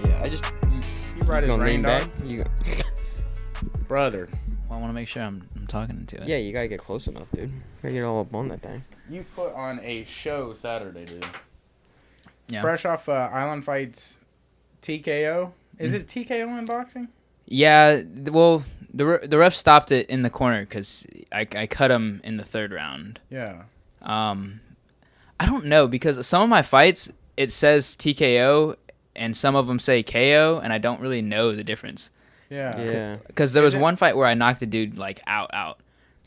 Yeah. You ride his rain dog? Brother. Well, I want to make sure I'm talking to it. Yeah, you gotta get close enough, dude. Gotta get all up on that thing. You put on a show Saturday, dude. Yeah. Fresh off Island Fights TKO. Is it TKO in boxing? Yeah, well, the ref stopped it in the corner because I cut him in the third round. Yeah. I don't know because some of my fights it says TKO and some of them say KO, and I don't really know the difference. Yeah. Because there was one fight where I knocked the dude like out.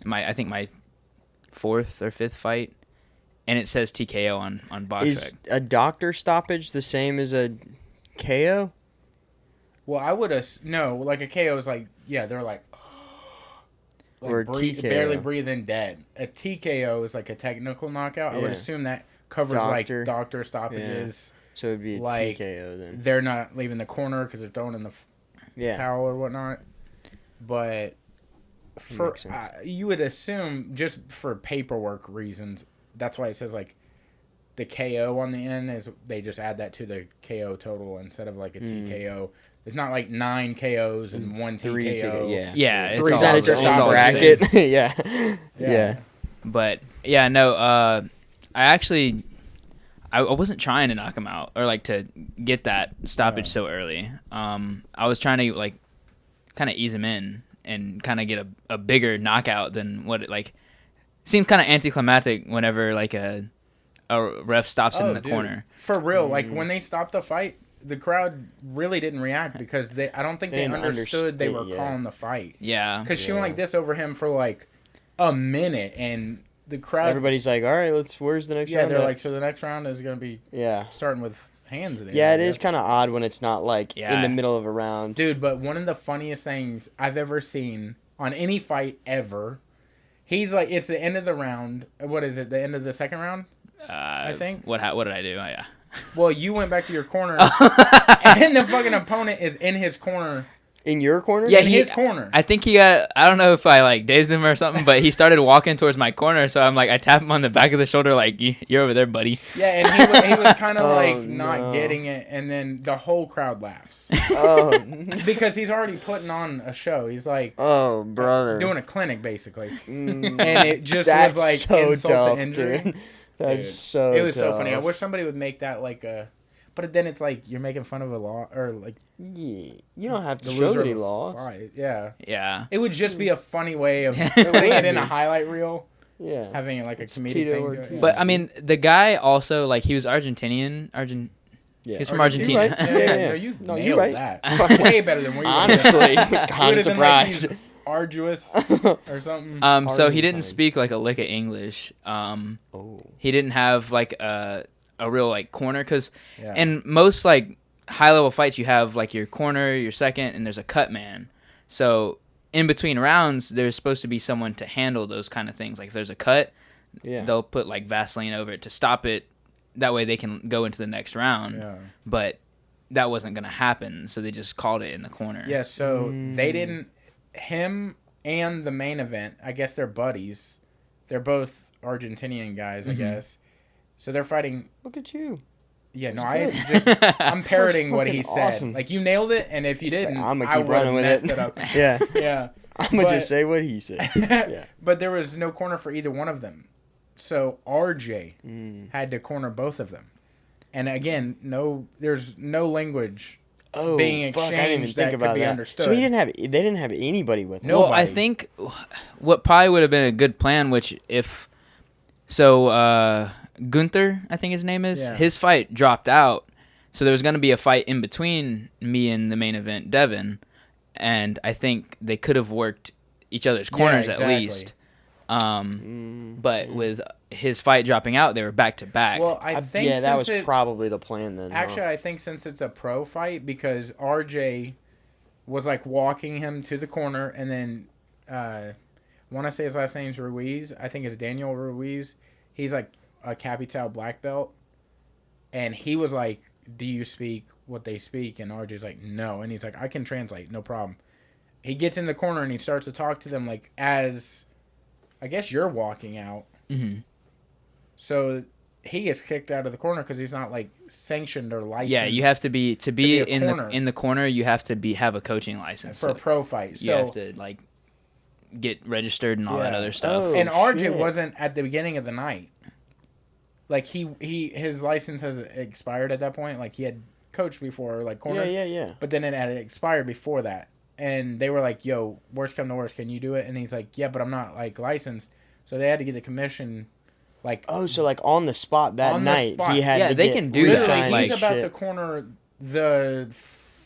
I think my fourth or fifth fight, and it says TKO on box. Is a doctor stoppage the same as a KO? Well, I would have no. Like a KO is like they're like or TKO. Barely breathing, dead. A TKO is like a technical knockout. I would assume that covers like doctor stoppages. Yeah. So it'd be a like, TKO then. They're not leaving the corner because they're throwing in the towel or whatnot. But for you would assume just for paperwork reasons, that's why it says like the KO on the end is they just add that to the KO total instead of like a TKO. It's not like 9 KOs and 1 TKO. Yeah, it's all bracket. Yeah. But yeah, no. I wasn't trying to knock him out or like to get that stoppage so early. I was trying to like kind of ease him in and kind of get a bigger knockout than what it like seemed kind of anticlimactic whenever like a ref stops in the corner. For real, like when they stopped the fight, the crowd really didn't react because I don't think they understood they were calling the fight. Yeah. Because she went like this over him for like a minute and the crowd. Everybody's like, all right, where's the next round? Yeah, they're like, so the next round is going to be starting with hands. Yeah, it is kind of odd when it's not like in the middle of a round. Dude, but one of the funniest things I've ever seen on any fight ever, he's like, it's the end of the round. What is it, the end of the second round? I think. What did I do? Oh, yeah. Well, you went back to your corner, and the fucking opponent is in his corner. In your corner? Yeah, his corner. I think he got, I don't know if I like dazed him or something, but he started walking towards my corner, so I'm like, I tap him on the back of the shoulder like, you're over there, buddy. Yeah, and he was kind of not getting it, and then the whole crowd laughs. Oh. Because he's already putting on a show. He's like, oh, brother. Doing a clinic, basically. And it just was like so insult to injury. Dude. That's so It was so funny. I wish somebody would make that like a... But then it's like you're making fun of a law or like... Yeah, you don't have to show that he lost. Yeah. Yeah. It would just be a funny way of putting it in a highlight reel. Yeah. Having like a comedic thing. But I mean, the guy also, like, he was Argentinian. He's from Argentina. Right. Yeah. You nailed that. Way better than we honestly, kind of surprised. Like arduous or something. So he didn't speak like a lick of English. He didn't have like a real like corner because in most like high level fights you have like your corner, your second, and there's a cut man. So in between rounds there's supposed to be someone to handle those kind of things. Like if there's a cut, they'll put like Vaseline over it to stop it. That way they can go into the next round. Yeah. But that wasn't gonna happen, so they just called it in the corner. Yeah. So they didn't. Him and the main event, I guess they're buddies. They're both Argentinian guys, I guess. So they're fighting. Look at you. Yeah, no, I'm parroting what he said. Awesome. Like you nailed it, and if you didn't, I'm gonna keep running with it. Up. Yeah. I'm gonna just say what he said. Yeah. But there was no corner for either one of them, so RJ had to corner both of them. And again, there's no language. Being exchanged I didn't even think about that. Understood. So they didn't have anybody with him. Well, I think what probably would have been a good plan, Gunther, I think his name is, his fight dropped out, so there was going to be a fight in between me and the main event, Devin, and I think they could have worked each other's corners at least. But with his fight dropping out, they were back to back. Well, I think that was probably the plan then. Actually, I think since it's a pro fight, because RJ was like walking him to the corner, and then I want to say his last name's Ruiz. I think it's Daniel Ruiz. He's like a Capital black belt, and he was like, "Do you speak what they speak?" And RJ's like, "No," and he's like, "I can translate, no problem." He gets in the corner and he starts to talk to them like as, I guess you're walking out. Mm-hmm. So he gets kicked out of the corner because he's not like sanctioned or licensed. Yeah, you have to be in corner. the corner. You have to have a coaching license for a pro fight. You have to like get registered and all that other stuff. Oh, and RJ shit. wasn't at the beginning of the night. Like his license has expired at that point. Like he had coached before, like corner. Yeah. But then it had expired before that, and they were like, "Yo, worst come to worst, can you do it?" And he's like, "Yeah, but I'm not like licensed." So they had to get the commission. Like so like on the spot that night, he had to they get can do that. literally, Like, he's about to corner the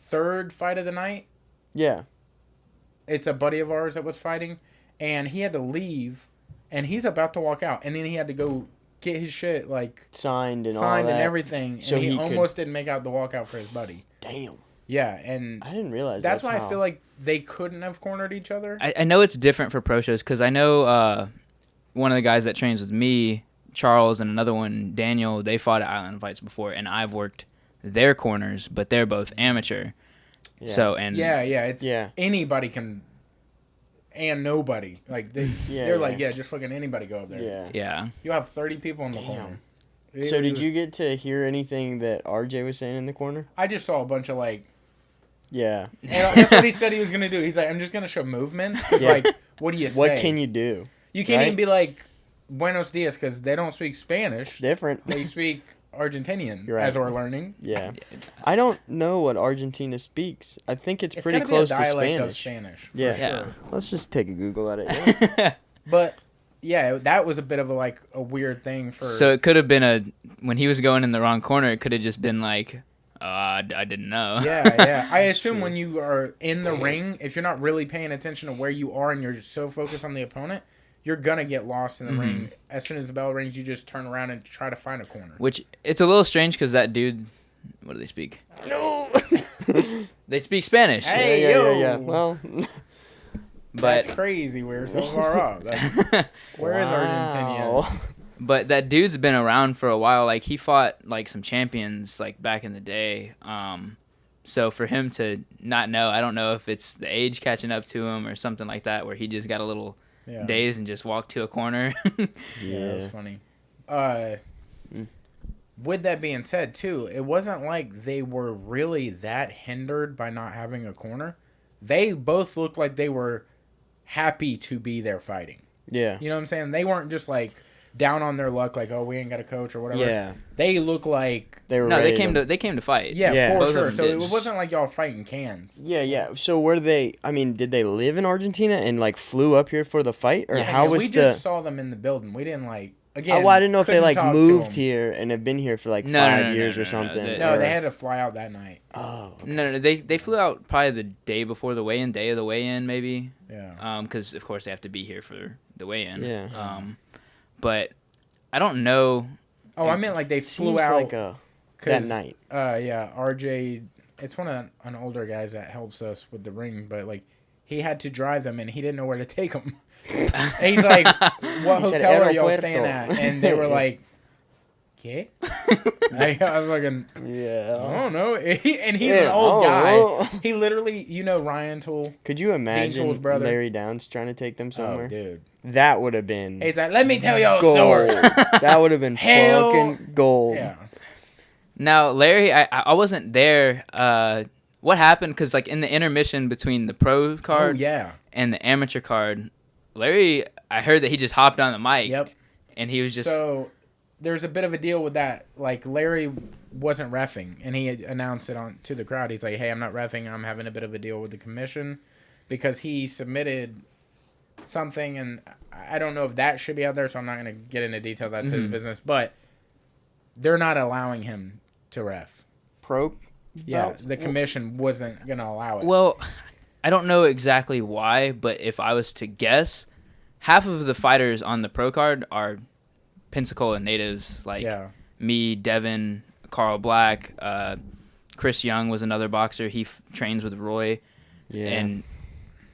third fight of the night. Yeah. It's a buddy of ours that was fighting, and he had to leave, and he's about to walk out, and then he had to go get his shit like signed all that. and everything, So and he he almost didn't make out the walkout for his buddy. Damn. Yeah, and I didn't realize that's why how. I feel like they couldn't have cornered each other. I know it's different for pro shows because I know one of the guys that trains with me, Charles, and another one, Daniel, they fought at Island Fights before, and I've worked their corners, but they're both amateur. Yeah. So and it's anybody can, and nobody like they're like just fucking anybody go up there. Yeah. You have 30 people in the corner. So did you get to hear anything that RJ was saying in the corner? I just saw a bunch of like. Yeah. And that's what he said he was gonna do. He's like, I'm just gonna show movements. Like, what do you say? What can you do? You can't even be like Buenos Dias because they don't speak Spanish. Different. They speak Argentinian, You're right. as we're learning. Yeah. I don't know what Argentina speaks. I think it's pretty gotta close be a to dialect Spanish. of Spanish. For Yeah. Sure. Let's just take a Google at it. Yeah. But yeah, that was a bit of a weird thing for. So it could have been when he was going in the wrong corner, it could have just been like, I didn't know. Yeah. I assume when you are in the ring, if you're not really paying attention to where you are and you're so focused on the opponent, you're gonna get lost in the ring. As soon as the bell rings, you just turn around and try to find a corner. Which it's a little strange because that dude, what do they speak? No. They speak Spanish. Hey, Yeah. Well, But that's crazy. We're so far off. Where is Argentina? But that dude's been around for a while. Like he fought like some champions like back in the day. So for him to not know, I don't know if it's the age catching up to him or something like that, where he just got a little dazed and just walked to a corner. Yeah, that's funny. With that being said, too, it wasn't like they were really that hindered by not having a corner. They both looked like they were happy to be there fighting. Yeah. You know what I'm saying? They weren't just like down on their luck, like, oh, we ain't got a coach or whatever. Yeah. They look like They were. No, ready they came to fight. yeah, Both for of sure. them So did. it wasn't like y'all fighting cans. Yeah. So were they? I mean, did they live in Argentina and like flew up here for the fight, or how was we the? just saw them in the building. We didn't like again. I didn't know if they couldn't like talk to moved them. here and have been here for like No, 5 years or no. something. No, or- they had to fly out that night. Oh. Okay. No, they flew out probably the day before the weigh-in, day of the weigh-in, maybe. Yeah. Because of course they have to be here for the weigh-in. Yeah. But I don't know. Oh, I meant like they flew Seems out like that night. Yeah, RJ. It's an older guys that helps us with the ring, but like he had to drive them and he didn't know where to take them. And he's like, "What He said, hotel are y'all "Aeropuerto." staying at?" And they were like, "¿Qué?" I was like, I Yeah. don't know. And he's Yeah, an old guy. oh. He literally, Ryan Tool. Could you imagine Tool's brother. Larry Downs trying to take them somewhere? Oh, dude. That would have been He's like, "Let me tell y'all a gold. story." That would have been Hell fucking gold. Yeah. Now, Larry, I wasn't there. What happened? Because like in the intermission between the pro card and the amateur card, Larry, I heard that he just hopped on the mic. Yep. And he was just... So there's a bit of a deal with that. Like Larry wasn't reffing, and he had announced it to the crowd. He's like, "Hey, I'm not reffing. I'm having a bit of a deal with the commission because he submitted something, and I don't know if that should be out there, so I'm not going to get into detail. That's his business, but they're not allowing him to ref. Pro? Yeah, belts? the commission wasn't going to allow it. Well, I don't know exactly why, but if I was to guess, half of the fighters on the pro card are Pensacola natives, like me, Devin, Carl Black, Chris Young was another boxer. He trains with Roy. Yeah. And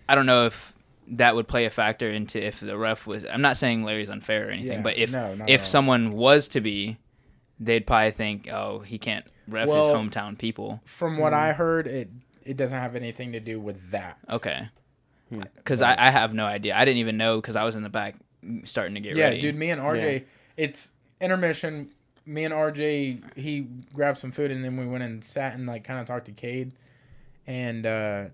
I don't know if that would play a factor into if the ref was... I'm not saying Larry's unfair or anything, but if someone was to be, they'd probably think, oh, he can't ref his hometown people. From what I heard, it doesn't have anything to do with that. Okay. Because I have no idea. I didn't even know because I was in the back starting to get ready. Yeah, dude, me and RJ, it's intermission. me and RJ, he grabbed some food, and then we went and sat and like kind of talked to Cade, and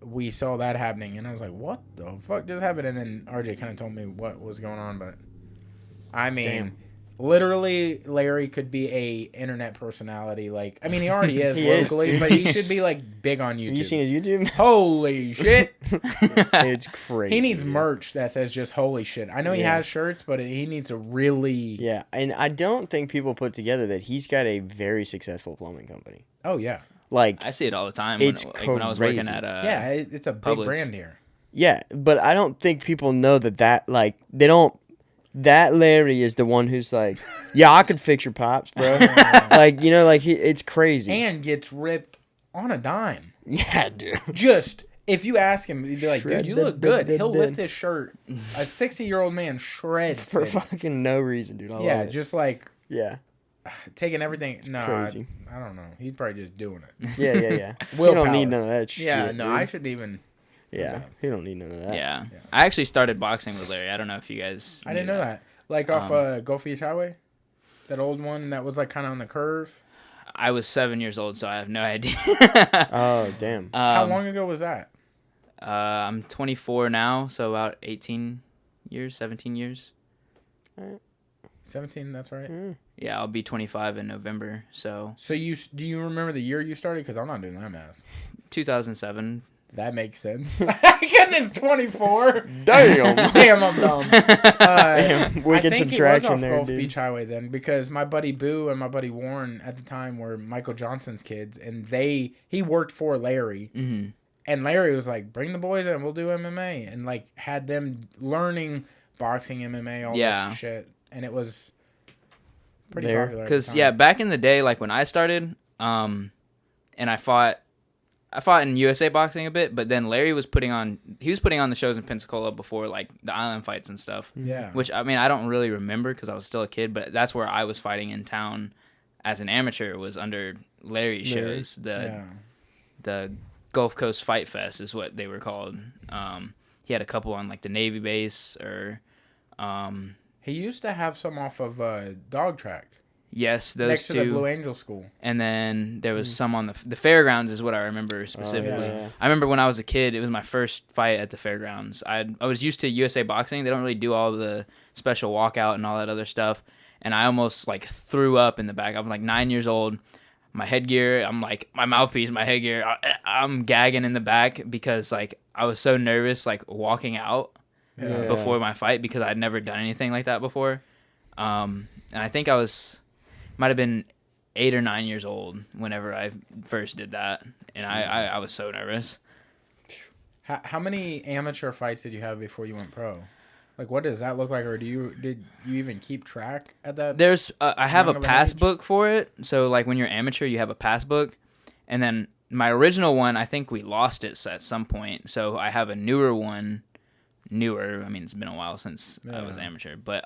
we saw that happening, and I was like, "What the fuck just happened?" And then RJ kind of told me what was going on, but I mean. Damn. Literally, Larry could be a internet personality. Like, I mean, he already is He is, locally, dude. but he should be like big on YouTube. Have you seen his YouTube? Holy shit! It's crazy. He needs dude. merch that says just "Holy shit." I know he Yeah. has shirts, but he needs to really. Yeah, and I don't think people put together that he's got a very successful plumbing company. Oh yeah, Like, I see it all the time. It's when I was working crazy. at yeah. It's a big Publix. brand here. yeah, but I don't think people know that like they don't. That Larry is the one who's like, yeah, I could fix your pipes, bro. Like, you know, like it's crazy. And gets ripped on a dime. Yeah, dude. Just if you ask him, he'd be like, Shred "Dude, you the- look good." the- He'll the- lift his shirt. A 60-year-old man shreds For it. fucking no reason, dude. I Yeah, love it. just like Yeah, taking everything. No, crazy. I don't know. He's probably just doing it. yeah. You Willpower. don't need none of that shit. Yeah, no, dude. I shouldn't even. Yeah, he don't need none of that. Yeah. I actually started boxing with Larry. I don't know if you guys. I didn't know that. Like off Gulf Beach Highway, that old one that was like kind of on the curve. I was 7 years old, so I have no idea. Oh, damn. How long ago was that? I'm 24 now, so about 18 years, 17 years. 17. That's right. Yeah, I'll be 25 in November. So So do you remember the year you started? Because I'm not doing that math. 2007. That makes sense. Because it's 24. Damn. Damn, I'm dumb. Damn, wicked I think subtraction it was off there, Gulf dude. Beach Highway then, because my buddy Boo and my buddy Warren at the time were Michael Johnson's kids, and he worked for Larry, Mm-hmm. and Larry was like, "Bring the boys in, we'll do MMA," and like had them learning boxing, MMA, all this shit, and it was pretty There. popular. Because back in the day, like when I started, and I fought in USA boxing a bit, but then Larry was putting on the shows in Pensacola before like the island fights and stuff. Yeah. Which I mean I don't really remember because I was still a kid, but that's where I was fighting in town as an amateur, was under Larry's Larry. shows. The Gulf Coast Fight Fest is what they were called. He had a couple on like the Navy base or He used to have some off of Dog Track yes, those next two. to the Blue Angel School. And then there was some on the fairgrounds is what I remember specifically. yeah. I remember when I was a kid, it was my first fight at the fairgrounds. I was used to USA boxing. They don't really do all the special walkout and all that other stuff. And I almost like threw up in the back. I'm like 9 years old. My headgear, I'm like my mouthpiece, my headgear, I'm gagging in the back because like I was so nervous like walking out Yeah. before my fight because I'd never done anything like that before. And I think might have been 8 or 9 years old whenever I first did that, and I was so nervous. How many amateur fights did you have before you went pro? Like, what does that look like, or did you even keep track at that? There's I have a young of an pass age? book for it, so like when you're amateur, you have a pass book, and then my original one, I think we lost it at some point, so I have a newer one. I mean, it's been a while since I was amateur, but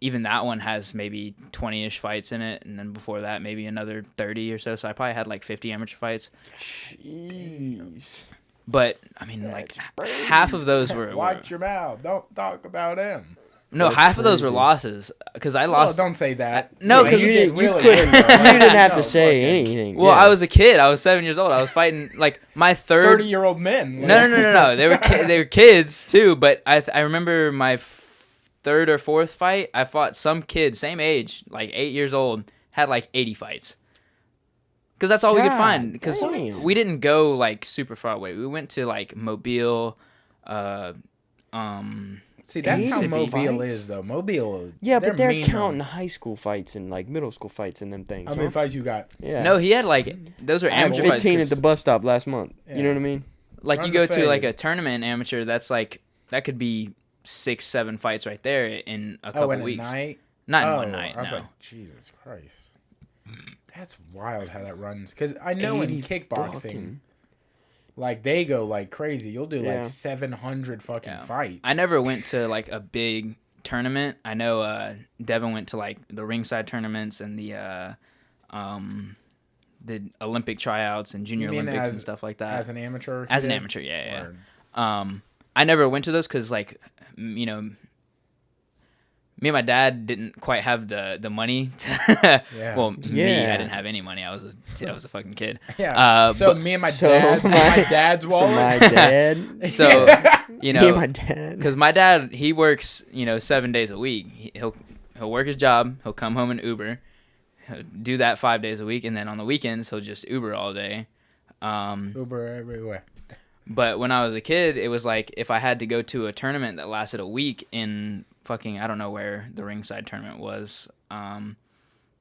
even that one has maybe 20-ish fights in it, and then before that maybe another 30 or so. So I probably had like 50 amateur fights. Jeez. But I mean, like half of those were Watch your mouth. Don't talk about him. no, That's half of those were crazy. loses because I No, lost. don't say that. No, Yeah, 'cause you did didn't. You really couldn't. good, though. You didn't have No, to say fucking anything. Well, yeah. I was a kid. I was 7 years old. I was fighting like my third. 30-year-old men. No. They were kids too. But I remember my third or fourth fight. I fought some kid, same age, like 8 years old, had like 80 fights. Because that's all we could God find. Because damn. we didn't go like super far away. We went to like Mobile. See, that's how 80 Mobile fights? is, though. Mobile. Yeah, but they're mean, counting though. high school fights and like middle school fights and them things. How many huh? fights you got? Yeah. No, he had like those are I had amateur fights. 15 at 'cause, the bus stop last month. Yeah. You know what I mean? like Run you the go to like fade. a tournament amateur. That's like that could be 6-7 fights right there in a couple in weeks. a night? Not in one night. I was No. like, Jesus Christ. That's wild how that runs. Because I know in 80 kickboxing, fucking- like, they go like crazy. You'll do Yeah. like 700 fucking Yeah. fights. I never went to like a big tournament. I know Devin went to like the ringside tournaments and the Olympic tryouts and junior You mean Olympics as- and stuff like that. As an amateur? As an kid? amateur, yeah. Word. I never went to those because like me and my dad didn't quite have the money to well, me, I didn't have any money. I was a fucking kid. Yeah. So me and my dad's wallet. So my dad. So you know, me and my dad. Because my dad, he works 7 days a week. He'll work his job. He'll come home and Uber. He'll do that 5 days a week, and then on the weekends he'll just Uber all day. Uber everywhere. But when I was a kid, it was like if I had to go to a tournament that lasted a week in fucking, I don't know where the ringside tournament was,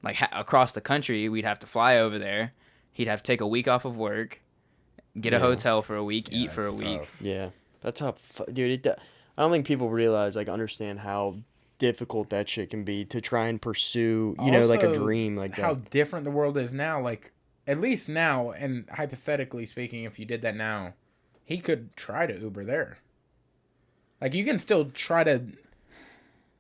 across the country, we'd have to fly over there. He'd have to take a week off of work, get a hotel for a week, eat for a week. Tough. Yeah, that's how, dude. I don't think people realize, understand how difficult that shit can be to try and pursue, like a dream like that. How different the world is now. Like, at least now, and hypothetically speaking, if you did that now, he could try to Uber there. Like, you can still try to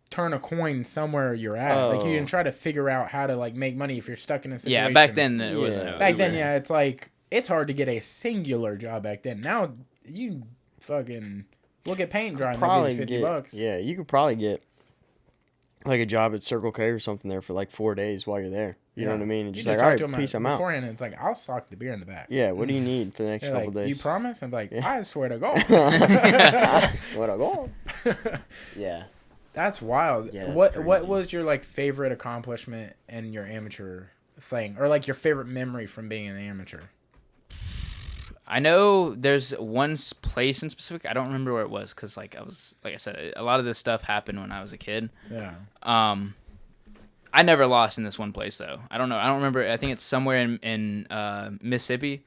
turn a coin somewhere you're at. Like, you can try to figure out how to, make money if you're stuck in a situation. Yeah, back then it wasn't. Back then, it's like, it's hard to get a singular job back then. Now, you fucking look at paint drying, probably $50. Yeah, you could probably get, a job at Circle K or something there for, 4 days while you're there. You know what I mean? And just all right, peace, I'm out. Beforehand, and it's like, I'll stock the beer in the back. Yeah, what do you need for the next couple days? You promise? I'm like, I swear to God. I swear to God. Yeah. That's wild. Yeah, what was your favorite accomplishment in your amateur thing, or your favorite memory from being an amateur? I know there's one place in specific. I don't remember where it was because like I said, a lot of this stuff happened when I was a kid. Yeah. I never lost in this one place though. I don't know. I don't remember. I think it's somewhere in Mississippi.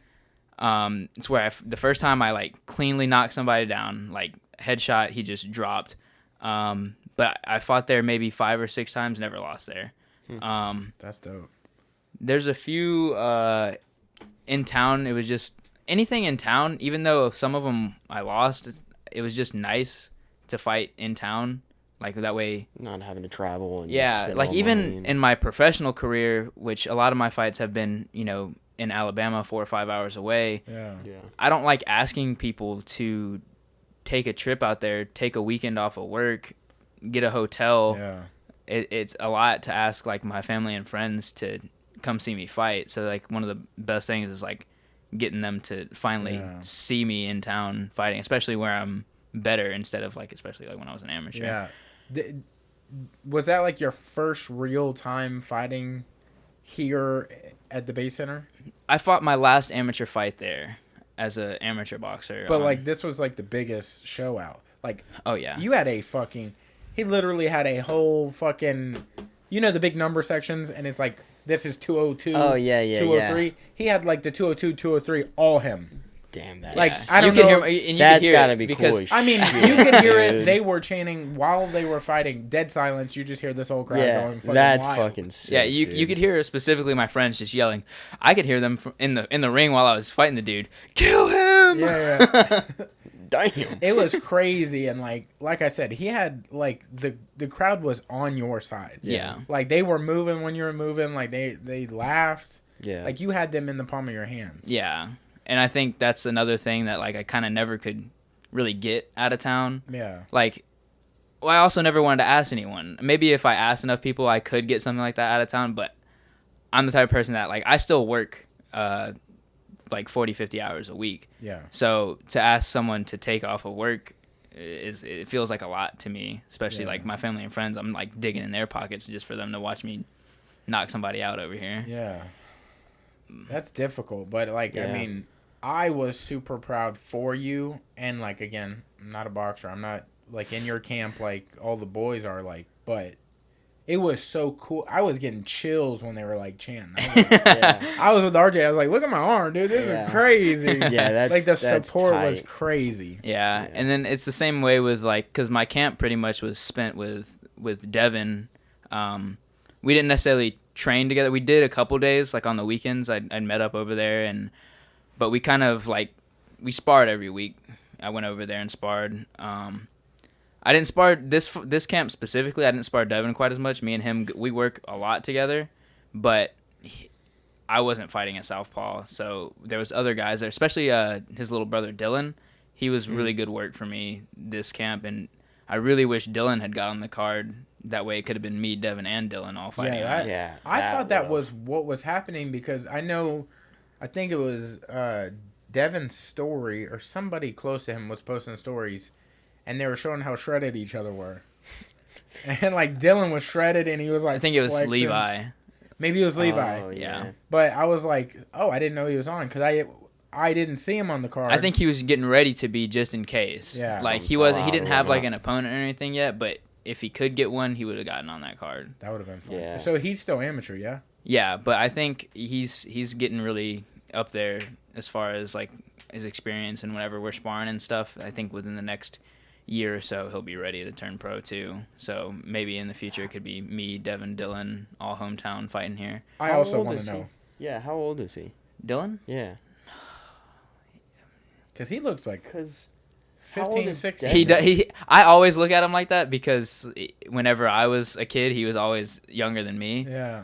It's where the first time I cleanly knocked somebody down, headshot. He just dropped. But I fought there maybe 5 or 6 times. Never lost there. That's dope. There's a few in town. It was just anything in town. Even though some of them I lost, it was just nice to fight in town. That way, not having to travel. And yeah, even in my professional career, which a lot of my fights have been, in Alabama, 4 or 5 hours away. Yeah. I don't like asking people to take a trip out there, take a weekend off of work, get a hotel. Yeah. It's a lot to ask my family and friends to come see me fight. So one of the best things is getting them to finally see me in town fighting, especially where I'm better instead of especially when I was an amateur. Yeah. Was that your first real time fighting here at the Base Center? I fought my last amateur fight there as an amateur boxer. But this was the biggest show out. Oh yeah. You had he literally had a whole fucking, the big number sections, and it's this is 202. Oh yeah, 203. Yeah. He had the 202, 203, all him. Damn that. I don't know. That's gotta be cool. I mean, you could hear it. They were chanting while they were fighting. Dead silence. You just hear this whole crowd going fucking that's wild. fucking sick. Yeah, you could hear specifically my friends just yelling. I could hear them in the ring while I was fighting the dude. Kill him! Yeah. Damn. It was crazy, and like I said, he had the crowd was on your side. Yeah. They were moving when you were moving. They laughed. Yeah. You had them in the palm of your hands. Yeah. And I think that's another thing that I kind of never could really get out of town. Yeah. I also never wanted to ask anyone. Maybe if I asked enough people, I could get something like that out of town. But I'm the type of person that I still work 40, 50 hours a week. Yeah. So to ask someone to take off of work it feels like a lot to me, especially my family and friends. I'm digging in their pockets just for them to watch me knock somebody out over here. Yeah. That's difficult, but I mean, I was super proud for you, and again, I'm not a boxer. I'm not in your camp all the boys are but it was so cool. I was getting chills when they were chanting. I was with RJ. I was look at my arm, dude. This is crazy. Yeah, that's the support was crazy. Yeah, and then it's the same way with because my camp pretty much was spent with Devin. We didn't necessarily train together. We did a couple days on the weekends. I'd met up over there, but we kind of we sparred every week. I went over there and sparred. I didn't spar this camp specifically. I didn't spar Devin quite as much. Me and him, we work a lot together, but I wasn't fighting at Southpaw, so there was other guys there, especially his little brother Dylan. He was really good work for me this camp, and I really wish Dylan had got on the card. That way it could have been me, Devin, and Dylan all fighting. I thought that was what was happening because I think it was Devin's story or somebody close to him was posting stories, and they were showing how shredded each other were. And like Dylan was shredded, and he was like, I think it was flexing. Levi. Maybe it was Levi. Oh, Yeah. But I was like, oh, I didn't know he was on because I didn't see him on the card. I think he was getting ready to be just in case. Yeah. Like he didn't have like an opponent or anything yet, but if he could get one, he would have gotten on that card. That would have been fun. Yeah. So he's still amateur, yeah? Yeah, but I think he's getting really up there as far as like his experience and whenever we're sparring and stuff. I think within the next year or so he'll be ready to turn pro too. So maybe in the future it could be me, Devin, Dylan, all hometown fighting here. I also want to know. Yeah, how old is he? Dylan? Yeah. Because he looks like 15, 16. I always look at him like that because whenever I was a kid, he was always younger than me. Yeah.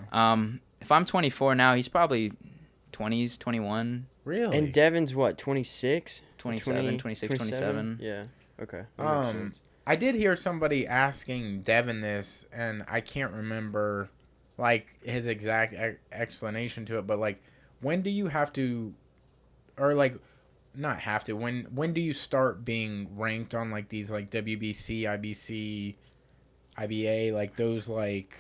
If I'm 24 now, he's probably 20s, 21. Really? And Devin's what, 26? 27, 26, 27. Yeah. Okay. That makes sense. I did hear somebody asking Devin this, and I can't remember like his exact explanation to it, but like when do you have to, or like not have to, when do you start being ranked on like these like WBC, IBC, IBA, like those like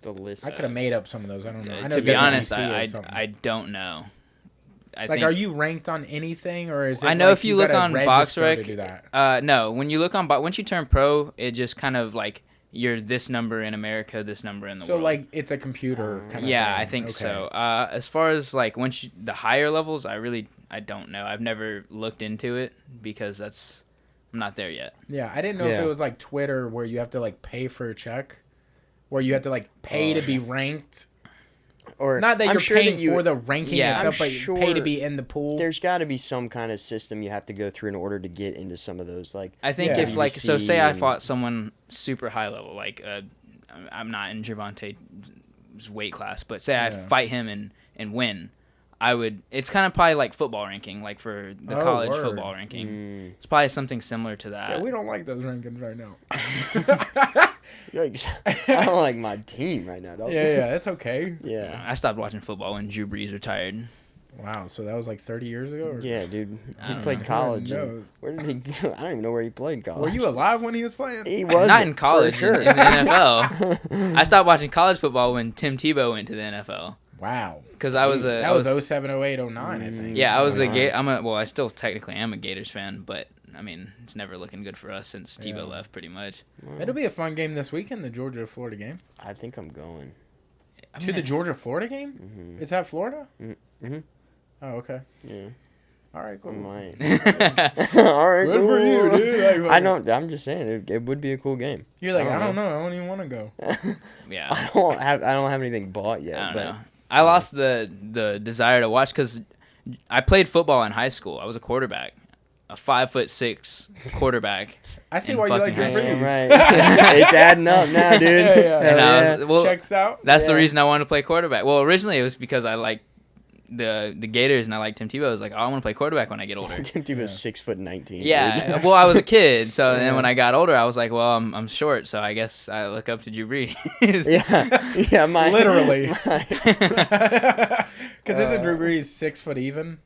the list? I could have made up some of those. I don't know. I know To be honest, WBC I don't know. I like, think, are you ranked on anything, or is it? I know like if you look gotta on register BoxRec, to do that? no. When you look on, once you turn pro, it just kind of like you're this number in America, this number in the world. So like it's a computer kind of yeah, thing. I think Okay. so. As far as like the higher levels, I don't know. I've never looked into it because I'm not there yet. Yeah, I didn't know if it was like Twitter where you have to like pay for a check, where you have to like pay to be ranked. Or not that I'm you're sure paying that you, for the ranking itself, but you pay to be in the pool. There's got to be some kind of system you have to go through in order to get into some of those. Like I think Yeah. if like so, say I and- fought someone super high level, like I'm not in Gervonta's weight class, but say I fight him and win, I would. It's kind of probably like football ranking, like for the college word. football ranking. It's probably something similar to that. Yeah, we don't like those rankings right now. I don't like my team right now, dog. Yeah, it's okay. Yeah. I stopped watching football when Drew Brees retired. Wow, so that was like 30 years ago? Or? Yeah, dude. I He don't played know. college. Who and knows? Where did he go? I don't even know where he played college. Were you alive when he was playing? He was Not in college, for sure. in the NFL. I stopped watching college football when Tim Tebow went to the NFL. Wow. Because I was That was 07, 08, 09, I think. Yeah, I was a Wow. well, I still technically am a Gators fan, but I mean, it's never looking good for us since Tebow left, pretty much. It'll be a fun game this weekend, the Georgia-Florida game. I think I'm going. To the Georgia-Florida game? Mm-hmm. Is that Florida? Mm-hmm. Oh, okay. Yeah. All right, cool. I might. All right, Good for you, dude. Like, I don't. I'm just saying it would be a cool game. You're like, I don't know. know. I don't even want to go. Yeah, I don't have anything bought yet. I don't but know. I lost the desire to watch because I played football in high school. I was a quarterback, a 5'6" quarterback. I see in why you like fucking Drew high Brees. school. Right. It's adding up now, dude. Yeah. And I Hell was- well, Checks out. that's the Yeah. reason I wanted to play quarterback. Well, originally it was because I liked the Gators and I liked Tim Tebow. I was like, oh, I want to play quarterback when I get older. Tim Tebow's 6'19". Yeah, dude. well, I was a kid, so Yeah. then when I got older, I was like, well, I'm short, so I guess I look up to Drew Brees. yeah. Literally. my- Because isn't Drew Brees 6 foot even?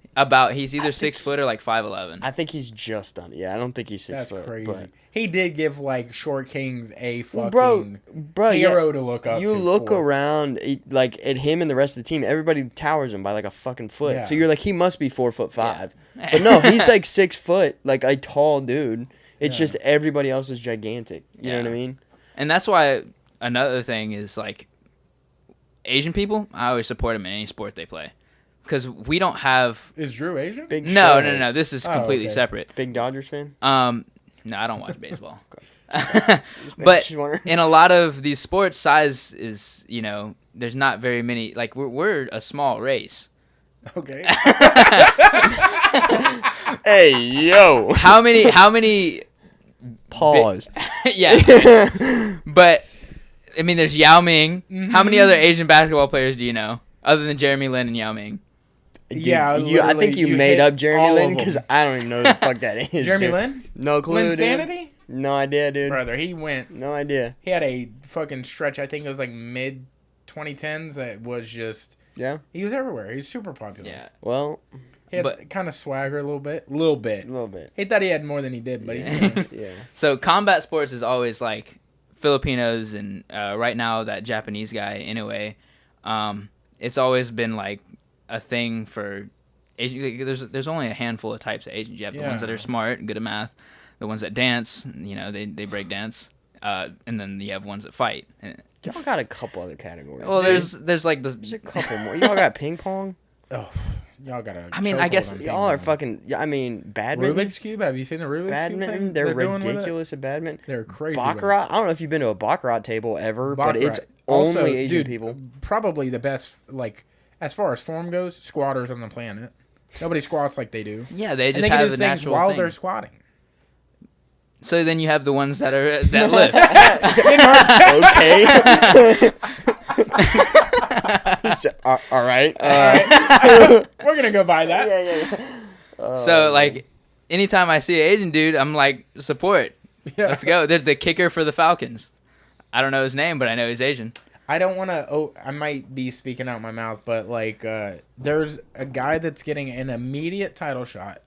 He's either 6 foot or like 5'11". I think he's just on. Yeah, I don't think he's 6 That's foot. crazy. but- He did give like Short Kings a fucking bro, hero to look up You to. look for. around like at him and the rest of the team. Everybody towers him by like a fucking foot. Yeah. So you're like, he must be 4'5". Yeah. But no, he's like 6 foot, like a tall dude. It's Yeah. just everybody else is gigantic. You know what I Yeah. mean? And that's why another thing is like Asian people. I always support them in any sport they play because we don't have. Is Drew Asian? Big No. Shohei. This is Oh, completely okay. separate. Big Dodgers fan. No, I don't watch baseball. Just But wondering. in a lot of these sports, size is there's not very many. Like we're a small race. Okay. Hey yo, How many? pause. Yeah. But I mean, there's Yao Ming. Mm-hmm. How many other Asian basketball players do you know other than Jeremy Lin and Yao Ming? Dude, Yeah, I literally, think you you made hit up Jeremy all Lin of because them. I don't even know who the fuck that is. Jeremy dude. Lin? No clue. Lin dude. Sanity? No idea, dude. Brother, he went. No idea. He had a fucking stretch. I think it was like mid 2010s. That was just. Yeah. He was everywhere. He was super popular. Yeah. Well. He had kind of swagger a little bit. A little bit. He thought he had more than he did, but yeah. So combat sports is always like Filipinos and right now that Japanese guy anyway. It's always been like a thing for Asian. There's only a handful of types of Asians. You have the ones that are smart and good at math, the ones that dance. They break dance, and then you have ones that fight. Y'all got a couple other categories. Well, there's like there's a couple more. Y'all got ping pong. Oh, y'all got. I mean, I guess y'all are fucking. I mean, badminton. Rubik's Cube. Have you seen the Rubik's Cube? Badminton. They're ridiculous at badminton. They're crazy. Baccarat. I don't know if you've been to a baccarat table ever, but it's only Asian people. Probably the best. Like as far as form goes, squatters on the planet. Nobody squats like they do. Yeah, they just and they have can do the things natural while thing. they're squatting. So then you have the ones that lift. Okay. All right. We're gonna go by that. Yeah. So like, anytime I see an Asian dude, I'm like, support. Yeah. Let's go. There's the kicker for the Falcons. I don't know his name, but I know he's Asian. I don't want to. Oh, I might be speaking out my mouth, but like, there's a guy that's getting an immediate title shot,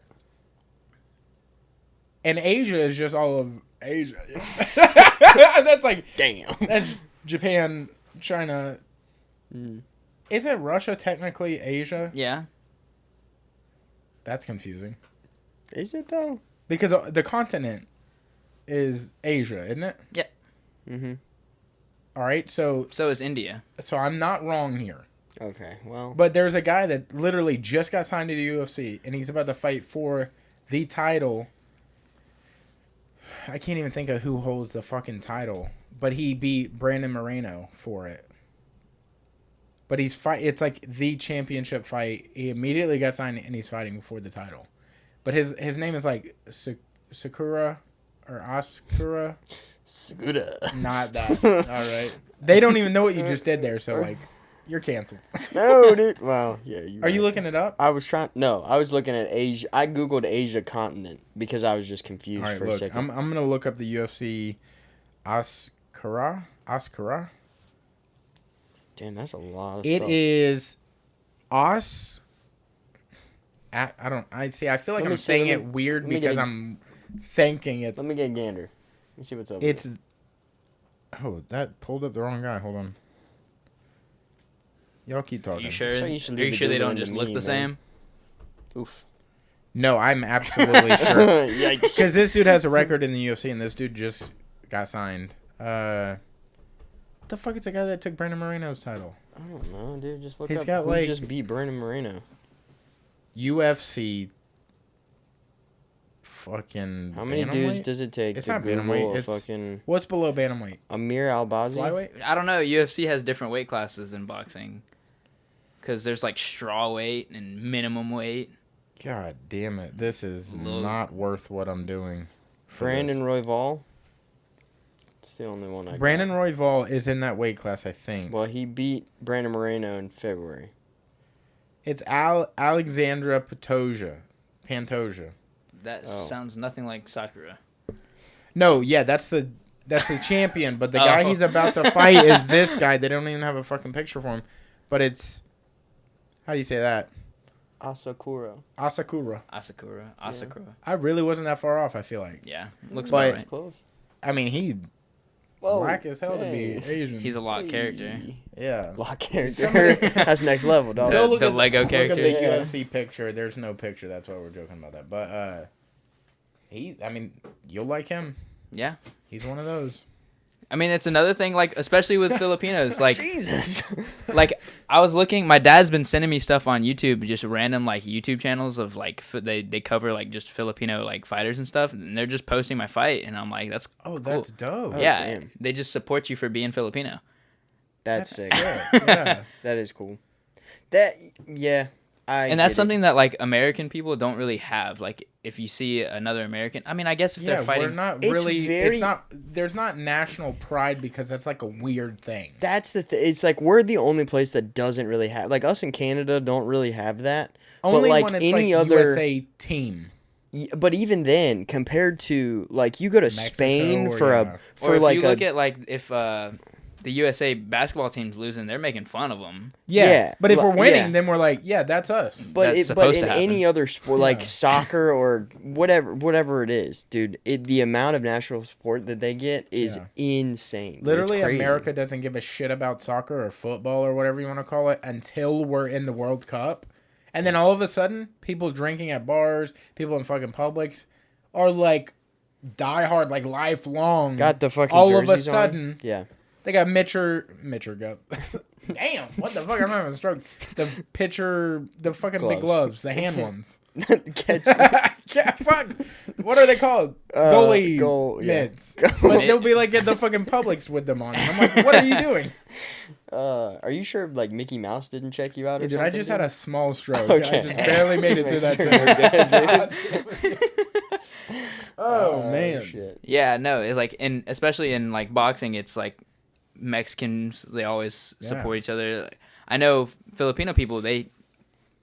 and Asia is just all of Asia. That's like, damn. That's Japan, China. Isn't Russia technically Asia? Yeah. That's confusing. Is it though? Because the continent is Asia, isn't it? Yep. Mhm. All right, so is India. So I'm not wrong here. Okay, well. But there's a guy that literally just got signed to the UFC, and he's about to fight for the title. I can't even think of who holds the fucking title, but he beat Brandon Moreno for it. But it's like the championship fight. He immediately got signed, and he's fighting for the title. But his name is like Sakura or Asakura. Sakura. Not that. All right. They don't even know what you just did there, so like, you're canceled. No, dude. Well, yeah. Are you looking it up? I was looking at Asia. I googled Asia continent because I was just confused for a second. I'm gonna look up the UFC Asakura. Damn, that's a lot of It stuff. is I feel like I'm saying it weird because I'm thinking it's. Let me get a gander. Let me see what's up. It's. Oh, that pulled up the wrong guy. Hold on. Y'all keep talking. Are you sure? So Are you sure they don't just look the same? Oof. No, I'm absolutely sure. Yikes. Because this dude has a record in the UFC, and this dude just got signed. What the fuck is the guy that took Brandon Moreno's title? I don't know, dude. Just look He's up got, who like- just beat Brandon Moreno. UFC. Fucking. How many dudes does it take It's to not Google bantamweight, a it's- fucking What's below bantamweight? Amir Albazi? Flyweight? I don't know. UFC has different weight classes than boxing. Because there's like straw weight and minimum weight. God damn it. This is not worth what I'm doing. Brandon Royval? It's the only one I Brandon got. Royval is in that weight class, I think. Well, he beat Brandon Moreno in February. It's Alexandra Pantoja. That sounds nothing like Sakura. No, yeah, that's the champion, but the guy he's about to fight is this guy. They don't even have a fucking picture for him. But it's, how do you say that? Asakura. Asakura. I really wasn't that far off, I feel like. Yeah, looks But- about right. Close. I mean, he black as hell to be Asian. He's a lot character. yeah. Lock character. That's next level, dog. The- the Lego character. Look at the Yeah. UFC picture. There's no picture. That's why we're joking about that. But you'll like him. Yeah. He's one of those. I mean, it's another thing, like, especially with Filipinos. Like, Jesus. like I was looking, my dad's been sending me stuff on YouTube, just random, like, YouTube channels of, like, they cover, like, just Filipino, like, fighters and stuff. And they're just posting my fight. And I'm like, that's cool. That's dope. Yeah. damn. They just support you for being Filipino. That's sick. Yeah. That is cool. Yeah. And that's something that, like, American people don't really have. Like, if you see another American, I mean, I guess if they're fighting. We're not It's really. very- It's not. There's not national pride because that's like a weird thing. That's the thing. It's like we're the only place that doesn't really have, like, us in Canada don't really have that. Only but like when it's any like other USA team. But even then, compared to like you go to Mexico Spain or, for yeah. Or if like you look at like if the USA basketball team's losing, they're making fun of them. Yeah. But if we're winning, yeah. then we're like, yeah, that's us. But That's but supposed in to happen. any other sport, like Yeah. soccer or whatever it is, dude, the amount of national support that they get is insane. Dude. Literally, It's crazy. America doesn't give a shit about soccer or football or whatever you want to call it until we're in the World Cup. And then all of a sudden, people drinking at bars, people in fucking Publix are like diehard, like lifelong. Got the fucking all of a jerseys on. sudden, Yeah. they got Mitcher go. Damn, what the fuck? I'm having a stroke. The fucking big gloves, the hand ones. Yeah, fuck. What are they called? Goalie mitts. But they'll be like at the fucking Publix with them on. I'm like, what are you doing? Are you sure like Mickey Mouse didn't check you out or Dude, something? I just had a small stroke. Okay. I just barely made it through that sentence. Oh, man. Shit. Yeah, no, it's like especially in like boxing, it's like Mexicans, they always support each other. I know Filipino people, they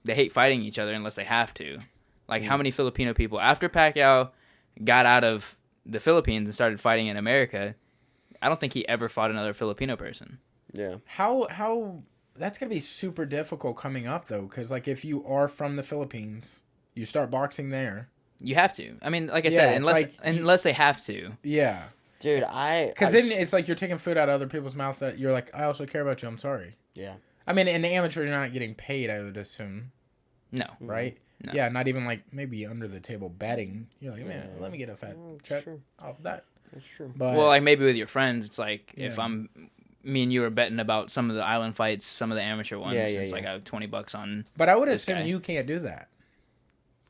hate fighting each other unless they have to. Like how many Filipino people after Pacquiao got out of the Philippines and started fighting in America, I don't think he ever fought another Filipino person. Yeah. How that's gonna be super difficult coming up though, because like if you are from the Philippines, you start boxing there. You have to. I mean, like I Yeah, said, it's unless they have to. Yeah, Dude, because then it's like you're taking food out of other people's mouths that you're like, I also care about you. I'm sorry. yeah. I mean, in the amateur, you're not getting paid. I would assume, No. right? No. Yeah, not even like maybe under the table betting. You're like, man, let me get a fat check True. off that. That's true. But Well, like maybe with your friends, it's like if Yeah. me and you were betting about some of the island fights, some of the amateur ones. Yeah, it's yeah. like I have $20 on. but I would this assume guy. you can't do that.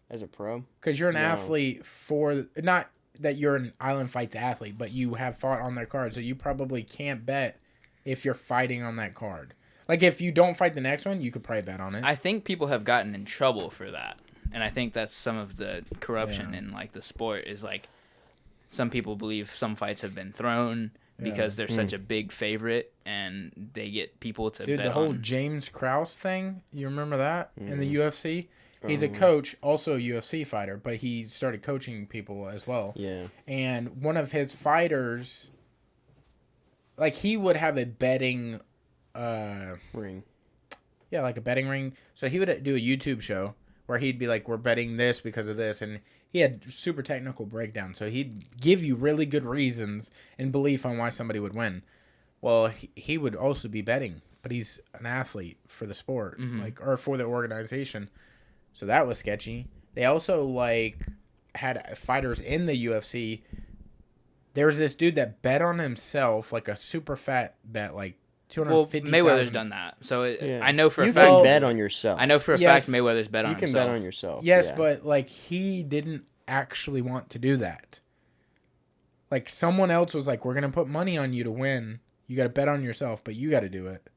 As a pro? Because you're an No. athlete for not that you're an Island Fights athlete, but you have fought on their card, so you probably can't bet if you're fighting on that card. Like if you don't fight the next one, you could probably bet on it. I think people have gotten in trouble for that, and I think that's some of the corruption in like the sport is like some people believe some fights have been thrown because they're such a big favorite, and they get people to Dude, bet the whole on. James Krause thing, you remember that in the UFC? He's a coach, also a UFC fighter, but he started coaching people as well. Yeah. And one of his fighters, like he would have a betting, Ring. yeah, like a betting ring. So he would do a YouTube show where he'd be like, we're betting this because of this. And he had super technical breakdown. So he'd give you really good reasons and belief on why somebody would win. Well, he would also be betting, but he's an athlete for the sport, like, or for the organization. So that was sketchy. They also like had fighters in the UFC. There was this dude that bet on himself, like a super fat bet, like Well, 250,000. Mayweather's done that, so Yeah. I know for a You fact. can bet on yourself. I know for a Yes. fact Mayweather's bet on You can himself. bet on yourself. Yes, yeah. but like he didn't actually want to do that. Like someone else was like, "We're gonna put money on you to win. You got to bet on yourself, but you got to do it."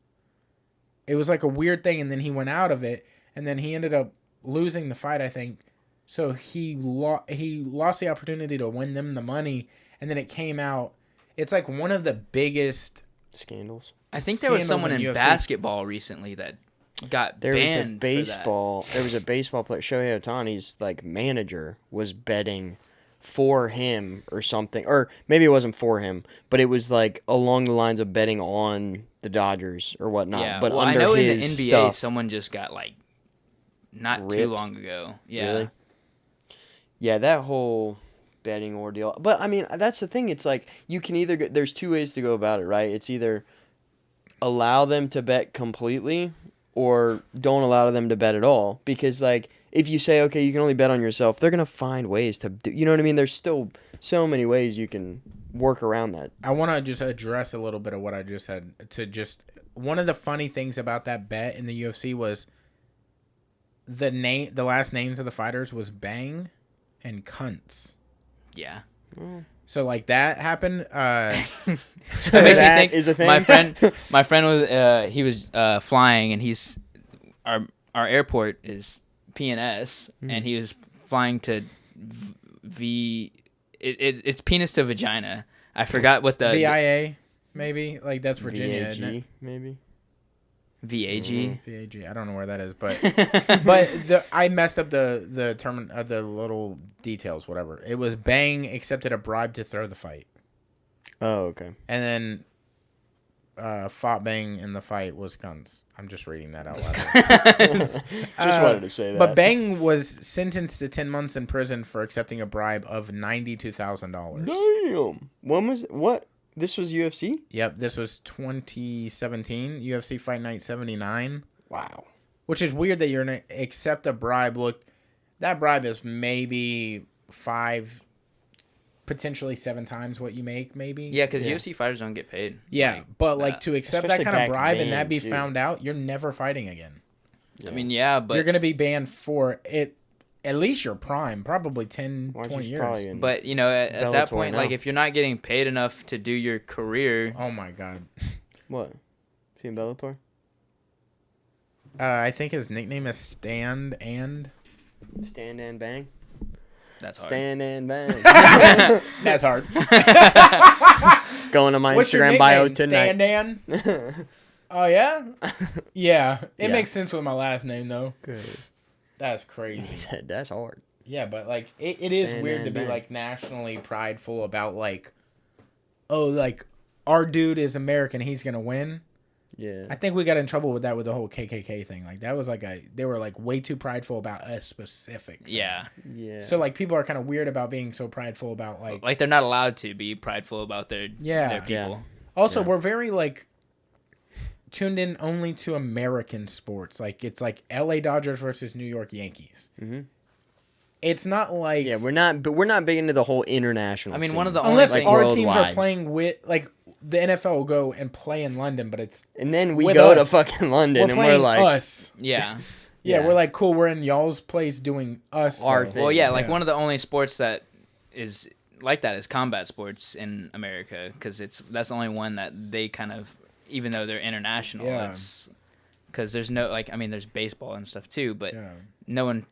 It was like a weird thing, and then he went out of it, and then he ended up losing the fight, I think. So he lost the opportunity to win them the money, and then it came out. It's like one of the biggest Scandals. I think there was scandals someone in UFC. basketball recently that got There was a banned baseball. There was a baseball player. Shohei Ohtani's like manager was betting for him or something, or maybe it wasn't for him, but it was like along the lines of betting on the Dodgers or for that. whatnot. Yeah, But well, under I know in the his NBA stuff, someone just got like not too Ripped? long ago. Yeah. Really? Yeah, that whole betting ordeal. But I mean, that's the thing. It's like you can either go, there's two ways to go about it, right? It's either allow them to bet completely or don't allow them to bet at all. Because like if you say, okay, you can only bet on yourself, they're gonna find ways to do. You know what I mean? There's still so many ways you can work around that. I want to just address a little bit of what I just said. One of the funny things about that bet in the UFC was the last names of the fighters was Bang and Cunts. Yeah. So like that happened. So it makes me That think is a thing? my friend was he was flying, and he's our airport is PNS, and he was flying to it's penis to vagina. I forgot what the VIA maybe, like that's Virginia, isn't it? VAG, maybe. VAG. VAG. I don't know where that is, but I messed up the term the little details. Whatever. It was Bang accepted a bribe to throw the fight. Oh, okay. And then fought Bang in the fight was guns. I'm just reading that out loud. Just wanted to say that. But Bang was sentenced to 10 months in prison for accepting a bribe of $92,000. Damn. When was what? This was UFC? Yep, this was 2017, UFC Fight Night 79. Wow. Which is weird that you're going to accept a bribe. Look, that bribe is maybe 5, potentially 7 times what you make, maybe. Yeah, because UFC fighters don't get paid. Yeah, but like to accept that Especially kind of back bribe and then, that be too. found out, you're never fighting again. Yeah. I mean, yeah, but You're going to be banned for it. At least your prime, probably 10, 20 years. But, you know, at that Bellator point, now. like, if you're not getting paid enough to do your career, Oh, my God. What? Seen Bellator? I think his nickname is Stand and... Stand and bang. that's hard. Stand and bang. That's hard. Going to my What's your Instagram bio nickname? tonight. Stand and? Oh, yeah? Yeah. It Yeah. makes sense with my last name, though. Good. That's He crazy. said that's hard. Yeah, but like it is Stand weird to and be bang. like nationally prideful about like, oh, like our dude is American, he's gonna win. Yeah. I think we got in trouble with that with the whole KKK thing. Like that was like they were like way too prideful about a specific thing. Yeah. Yeah. So like people are kind of weird about being so prideful about Like, they're not allowed to be prideful about their Yeah. people. Yeah. Also, Yeah. we're very like tuned in only to American sports. Like it's like LA Dodgers versus New York Yankees. Mm-hmm. It's not like Yeah, we're not big into the whole international. I mean, scene. one of the only unless things... our worldwide. teams are playing with like the NFL will go and play in London, but it's And then we with go to us. fucking London we're and we're playing like, us. Yeah. Yeah, Yeah. we're like cool. We're in y'all's place doing us. Our though. thing. Well, yeah, like Yeah. one of the only sports that is like that is combat sports in America, because that's the only one that they kind of, even though they're international, Yeah. it's because there's no, like, I mean, there's baseball and stuff too, but Yeah. no one,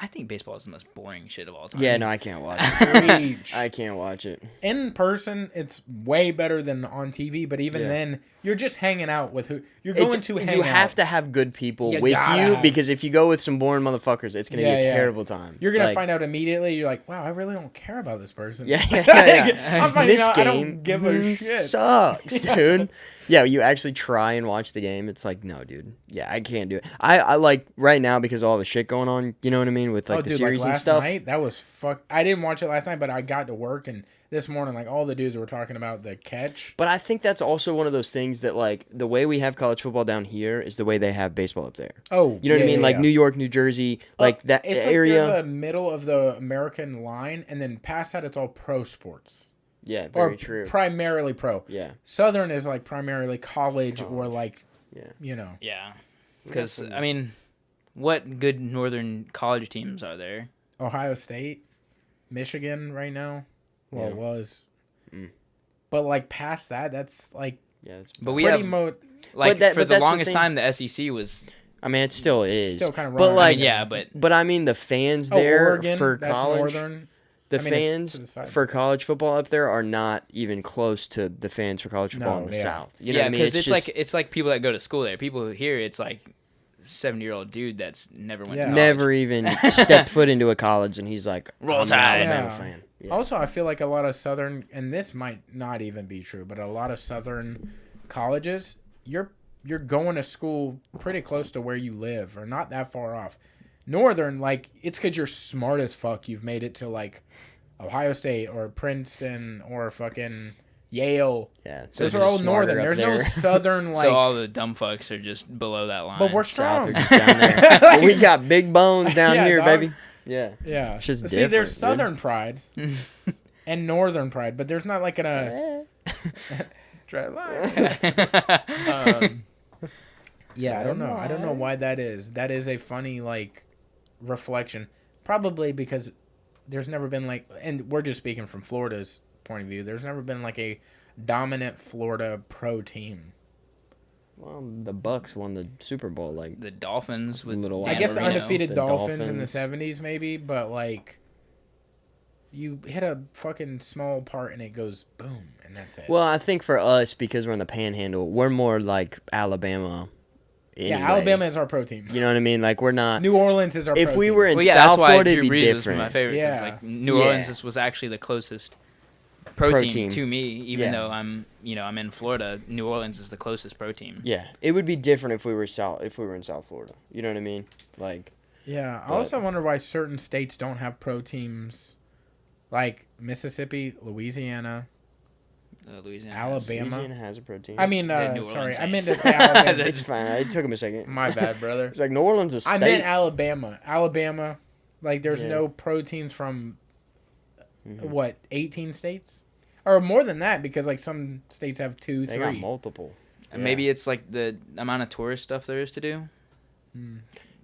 I think baseball is the most boring shit of all time. yeah, no, I can't watch it. Preach. I can't watch it. In person, it's way better than on TV. But even Yeah. then, you're just hanging out with who you're going to hang You out. have to have good people You with gotta you have- because if you go with some boring motherfuckers, it's gonna Yeah, be a yeah. terrible time. You're gonna Like, find out immediately. You're like, wow, I really don't care about this person. Yeah, yeah. I'm finding This out I game don't give a shit. sucks, dude. Yeah, you actually try and watch the game. It's like, no, dude. Yeah, I can't do it. I like right now because of all the shit going on. You know what I mean with like the series last and stuff. night, that was fuck. I didn't watch it last night, but I got to work and this morning, like all the dudes were talking about the catch. But I think that's also one of those things that like the way we have college football down here is the way they have baseball up there. Oh, You know what I yeah, mean? yeah, Like yeah. New York, New Jersey, like that it's area. Like there's a middle of the American line, and then past that, it's all pro sports. Yeah, Or very true. primarily pro. Yeah, Southern is like primarily college. Or like, yeah. you know. Yeah. Because, I mean, what good northern college teams are there? Ohio State, Michigan right now. Well, it Yeah. was. Mm. But like past that, that's like Yeah, that's, But we pretty have, like, that- for but the that's the longest thing. time, the SEC was, I mean, it still is. Still kinda but wrong. like, I mean, yeah, but but I mean, the fans oh, there Oregon, for that's college, Northern. the I mean, it's fans to the side. for college football up there are not even close to the fans for college football No, in the yeah. South. You know yeah, what I mean? because just it's like people that go to school there. People here, it's like 70-year-old dude that's never went Yeah. to college. never even stepped foot into a college, and he's like, Roll I'm Tide. an Alabama Yeah. fan. Yeah. Also, I feel like a lot of Southern, and this might not even be true, but a lot of Southern colleges, you're going to school pretty close to where you live, or not that far off. Northern, like, it's because you're smart as fuck. You've made it to, like, Ohio State or Princeton or fucking Yale. Yeah, Those they're are all just smarter Northern. up There's there. no Southern, like... So all the dumb fucks are just below that line. but we're South strong. are just down there. But we got big bones down Yeah, here, dog. baby. Yeah. Yeah. It's just See, different, there's dude. Southern pride and Northern pride, but there's not like Try line. Yeah, I don't know. I don't know why that is. That is a funny, like, reflection. Probably because there's never been, like, and we're just speaking from Florida's point of view, there's never been, like, a dominant Florida pro team. Well, the Bucks won the Super Bowl, like the Dolphins with Little Dan I guess the Marino. undefeated The Dolphins in the Dolphins. 70s, maybe, but, like, you hit a fucking small part and it goes boom, and that's it. Well, I think for us, because we're in the Panhandle, we're more like Alabama anyway. Yeah, Alabama is our pro team. You know what I mean? Like we're not. New Orleans is our If pro we team. were in Well, yeah, South that's why Florida, Drew it'd be Brees different. was my favorite. Yeah. Like New Yeah. Orleans was actually the closest pro Pro team team. to me, even Yeah. though I'm in Florida. New Orleans is the closest pro team. Yeah, it would be different if we were in South Florida. You know what I mean? Like. Yeah, I But- also wonder why certain states don't have pro teams, like Mississippi, Louisiana, Louisiana. Alabama. Louisiana has a pro team. I mean, The New sorry, Orleans I meant to Saints. say Alabama. it's fine. It took him a second. My bad, brother. It's like New Orleans is. I meant Alabama. Alabama, like there's Yeah. no pro teams from Mhm. what 18 states, or more than that because like some states have 2, They 3. got multiple. And maybe it's like the amount of tourist stuff there is to do.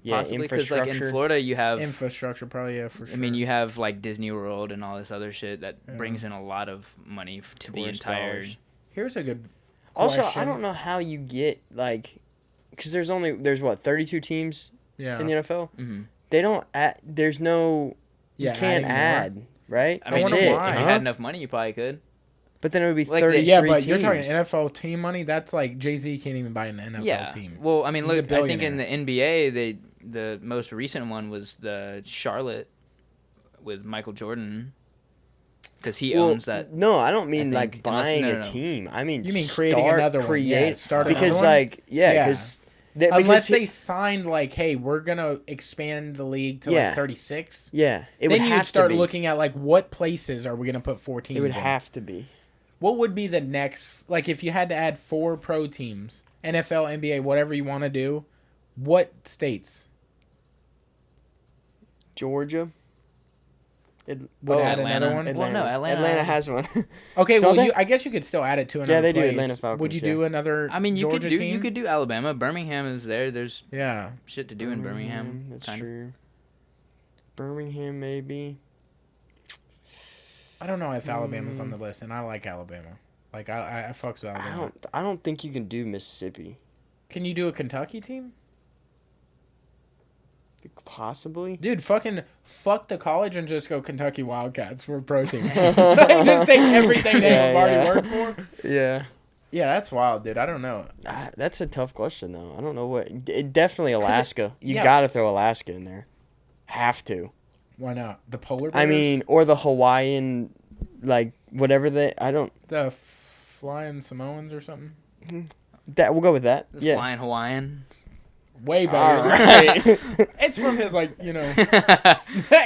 Yeah, Possibly because like infrastructure. in Florida you have. Infrastructure, probably, yeah, for sure. I mean, you have like Disney World and all this other shit that Yeah. brings in a lot of money to the Tourist entire. dollars. Here's a good Also, question. I don't know how you get like, because there's what 32 teams Yeah. in the NFL. Mhm. They don't add. There's no. You Yeah, can't adding more. add, right? I mean, wonder That's it. why. if you had enough money, you probably could. But then it would be Like the- 33 Yeah, but teams. you're talking NFL team money. That's like Jay-Z can't even buy an NFL Yeah. team. Well, I mean, He's a look, I think in billionaire. the NBA, the most recent one was the Charlotte with Michael Jordan, because he Well, owns that. No, I don't mean I like think, unless- buying no, a no. team. I mean You mean creating start, another one. create, Yeah, start another because one? like Yeah. because Unless they signed like, hey, we're gonna expand the league to Yeah. like 36. yeah, it Then would you'd have start to be. looking at like what places are we gonna put 4 teams It would in? have to be. What would be the next, like if you had to add 4 pro teams, NFL, NBA, whatever you want to do, what states Georgia. would add another one? Well, no, Atlanta has one. Okay, Don't well, they? I guess you could still add it to another Yeah, they do, place. Atlanta Falcons, Would you yeah. do another I mean, you Georgia could do team? you could do Alabama. Birmingham is there. There's Yeah. shit to do in Birmingham. That's kind of. true. Birmingham, maybe. I don't know if Alabama's on the list, and I like Alabama. Like, I fucks with Alabama. I don't think you can do Mississippi. Can you do a Kentucky team? Possibly. Dude, fuck the college and just go Kentucky Wildcats for a pro team. Just take everything they have already worked for. Yeah. Yeah, that's wild, dude. I don't know. That's a tough question, though. I don't know what. Definitely Alaska. You yeah. got to throw Alaska in there. Have to. Why not? The polar bears? I mean, or the Hawaiian, like, whatever they. I don't. The flying Samoans or something? That We'll go with that. The Yeah. Flying Hawaiian. Way better. All right. It's from his, like, you know.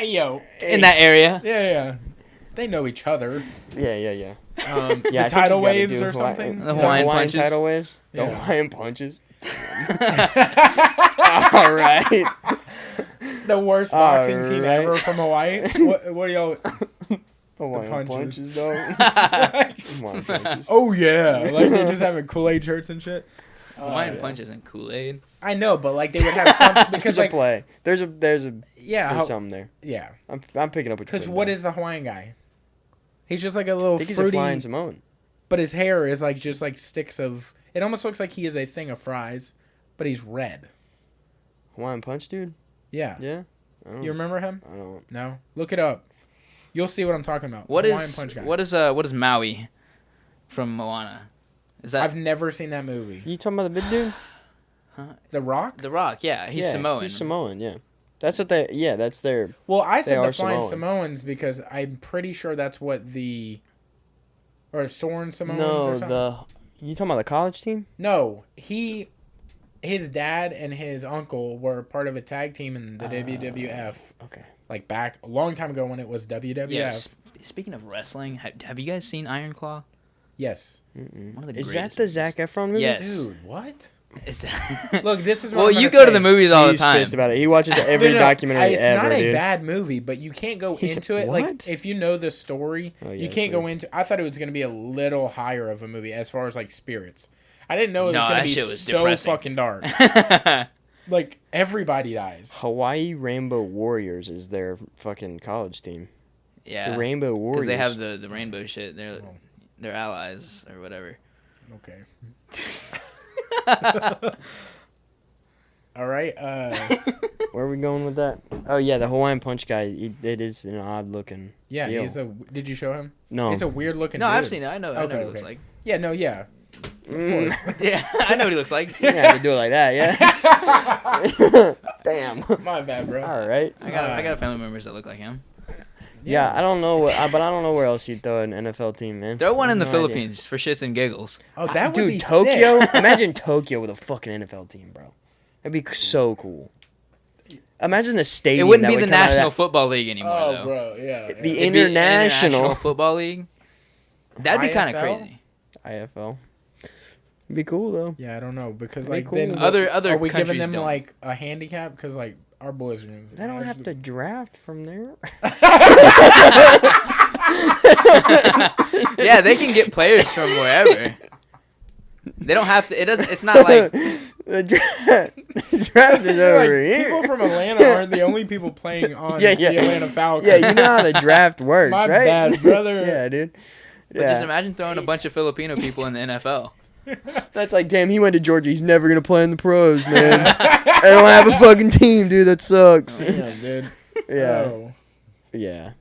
Yo. In that area. Yeah. They know each other. Yeah. Yeah, I the think you tidal gotta waves do or something? The Hawaiian punches. tidal waves. The Yeah. Hawaiian punches. All right. The worst boxing team Alright. ever from Hawaii. What do y'all... Hawaiian punches. punches, though. Hawaiian punches. Oh, yeah. Like, they're just having Kool-Aid shirts and shit. Hawaiian punches and Kool-Aid. I know, but, like, they would have something... Because, There's a like... play. There's Yeah, something there. yeah. I'm picking up what you're Because putting what down. is the Hawaiian guy? He's just like a little I think he's a fruity... flying Samoan. But his hair is, like, just, like, sticks of... It almost looks like he is a thing of fries, but he's red. Hawaiian punch, dude? Yeah. Yeah? I don't, You remember him? I don't. No? Look it up. You'll see what I'm talking about. What Hawaiian is punch guy. what is Maui from Moana? Is that I've never seen that movie. You talking about the big dude? The Rock? The Rock? Yeah, he's Yeah, Samoan. He's Samoan, yeah. That's what they... Yeah, that's their... Well, I They said the are Flying Samoan. Samoans because I'm pretty sure that's what the... Or Soren Samoans or No, something? You talking about the college team? No, his dad and his uncle were part of a tag team in the WWF. Okay. Like back a long time ago when it was WWF. Yes. Speaking of wrestling, have you guys seen Iron Claw? Yes. One of the Is that greatest the Zac Efron movie? Yes. Dude, what? Is Look, this is what well, I'm you gonna go to say. the movies all He's the time. pissed about it. He watches every documentary it's ever, not a dude. bad movie, but you can't go He said, into it. Like, "What?" if you know the story, Oh, yeah, you it's can't go weird. into... I thought it was going to be a little higher of a movie as far as, like, spirits. I didn't know it was No, going to that be shit was so depressing. fucking dark. Like, everybody dies. Hawaii Rainbow Warriors is their fucking college team. Yeah. The Rainbow Warriors. Because they have the rainbow shit. They're allies or whatever. Okay. All right. Where are we going with that? Oh, yeah, the Hawaiian punch guy. It is an odd looking. Yeah, deal. Did you show him? No. He's a weird looking No, dude. I've seen it. I know what it looks okay. like. Yeah, no, yeah. Yeah, I know what he looks like. You have to do it like that, yeah. Damn. My bad, bro. All right. I got family members that look like him. Yeah, I don't know, but I don't know where else you'd throw an NFL team, man. Throw one in the No Philippines for shits and giggles. Oh, that would Dude, be Tokyo. sick. Imagine Tokyo with a fucking NFL team, bro. That'd be so cool. Imagine the stadium. It wouldn't that be would the come out of National that. Football League anymore, Oh, though. bro, yeah. The It'd be International Football League. That'd be kind of IFL? crazy. IFL. It'd be cool though. Yeah, I don't know because That'd like be then cool. Other are we countries giving them don't. like a handicap because like our boys are gonna They don't have to draft from there. Yeah, they can get players from wherever. They don't have to. It doesn't. It's not like the draft is over here. People from Atlanta aren't the only people playing on Yeah. the Atlanta Falcons. Yeah, you know how the draft works, My right? bad, brother. Yeah, dude. But just imagine throwing a bunch of Filipino people in the NFL. That's like, damn, he went to Georgia. He's never gonna play in the pros, man. I don't have a fucking team, dude. That sucks. Damn, dude. Yeah, Oh. yeah.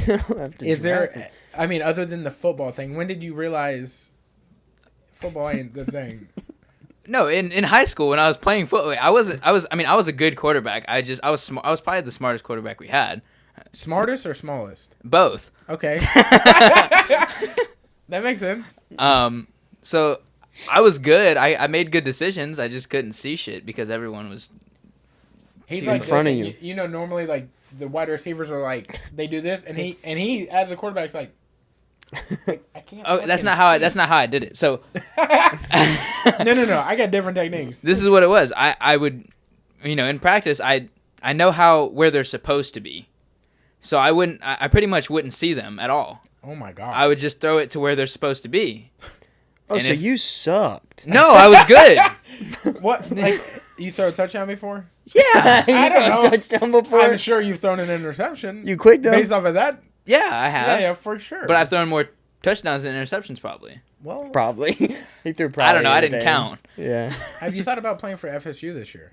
Don't have to Is draft there? I mean, other than the football thing, when did you realize football ain't the thing? No, in high school when I was playing football, I was a good quarterback. I was probably the smartest quarterback we had. Smartest or smallest? Both. Okay. That makes sense. So I was good. I made good decisions. I just couldn't see shit because everyone was. He's in like front this, of and you. You know, normally like the wide receivers are like they do this, and he as a quarterback's like I can't. Oh, that's fucking not how see. that's not how I did it. So No. I got different techniques. this is what it was. I would, in practice, I know where they're supposed to be. So I pretty much wouldn't see them at all. Oh my god. I would just throw it to where they're supposed to be. Oh, And so if- you sucked. No, I was good. What? Like you throw a touchdown before? Yeah. You I don't throw a know. touchdown before. I'm sure you've thrown an interception. You quit though. based off of that. Yeah, I have. Yeah, for sure. But I've thrown more touchdowns than interceptions probably. well, Probably. He threw. I don't know. I didn't everything. count. Yeah. have you thought about playing for FSU this year?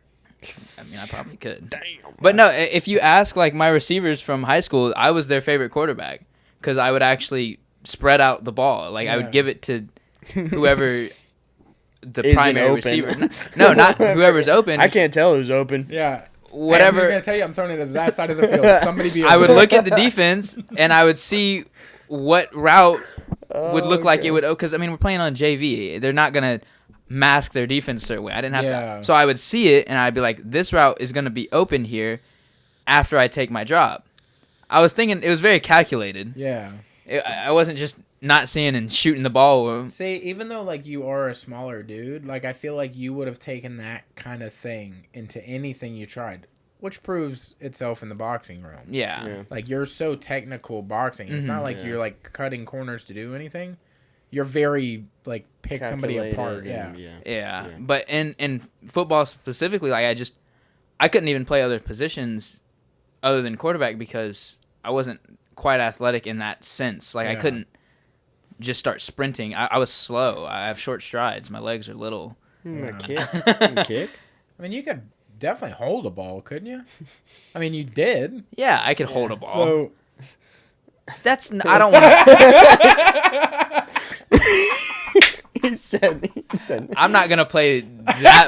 I mean, I probably could. Damn. But no, if you ask like my receivers from high school, I was their favorite quarterback because I would actually spread out the ball. Like I Yeah. would give it to whoever the Isn't primary open. receiver. No, not whoever's open. I can't tell who's open. Yeah. Whatever. I'm gonna tell you, I'm throwing it at that side of the field. Somebody be. I would open. look at the defense and I would see what route would look like it would. Because I mean, we're playing on JV. They're not gonna mask their defense a certain way. I didn't have Yeah. to. So I would see it and I'd be like, this route is gonna be open here after I take my drop. I was thinking it was very calculated. Yeah. I wasn't just not seeing and shooting the ball. See, even though like you are a smaller dude, like I feel like you would have taken that kind of thing into anything you tried, which proves itself in the boxing realm. Yeah. Yeah. Like you're so technical boxing. It's not like Yeah. you're like cutting corners to do anything. You're very like pick somebody Calculated apart. Yeah. and- yeah. Yeah. Yeah. But in football specifically, like I couldn't even play other positions other than quarterback because I wasn't quite athletic in that sense. Like I Yeah. couldn't just start sprinting. I was slow. I have short strides. My legs are little. Hmm, a Yeah. kick. You can kick. I mean, you could definitely hold a ball, couldn't you? I mean, you did. Yeah, I could hold a ball. So I don't want He said. I'm not going to play that.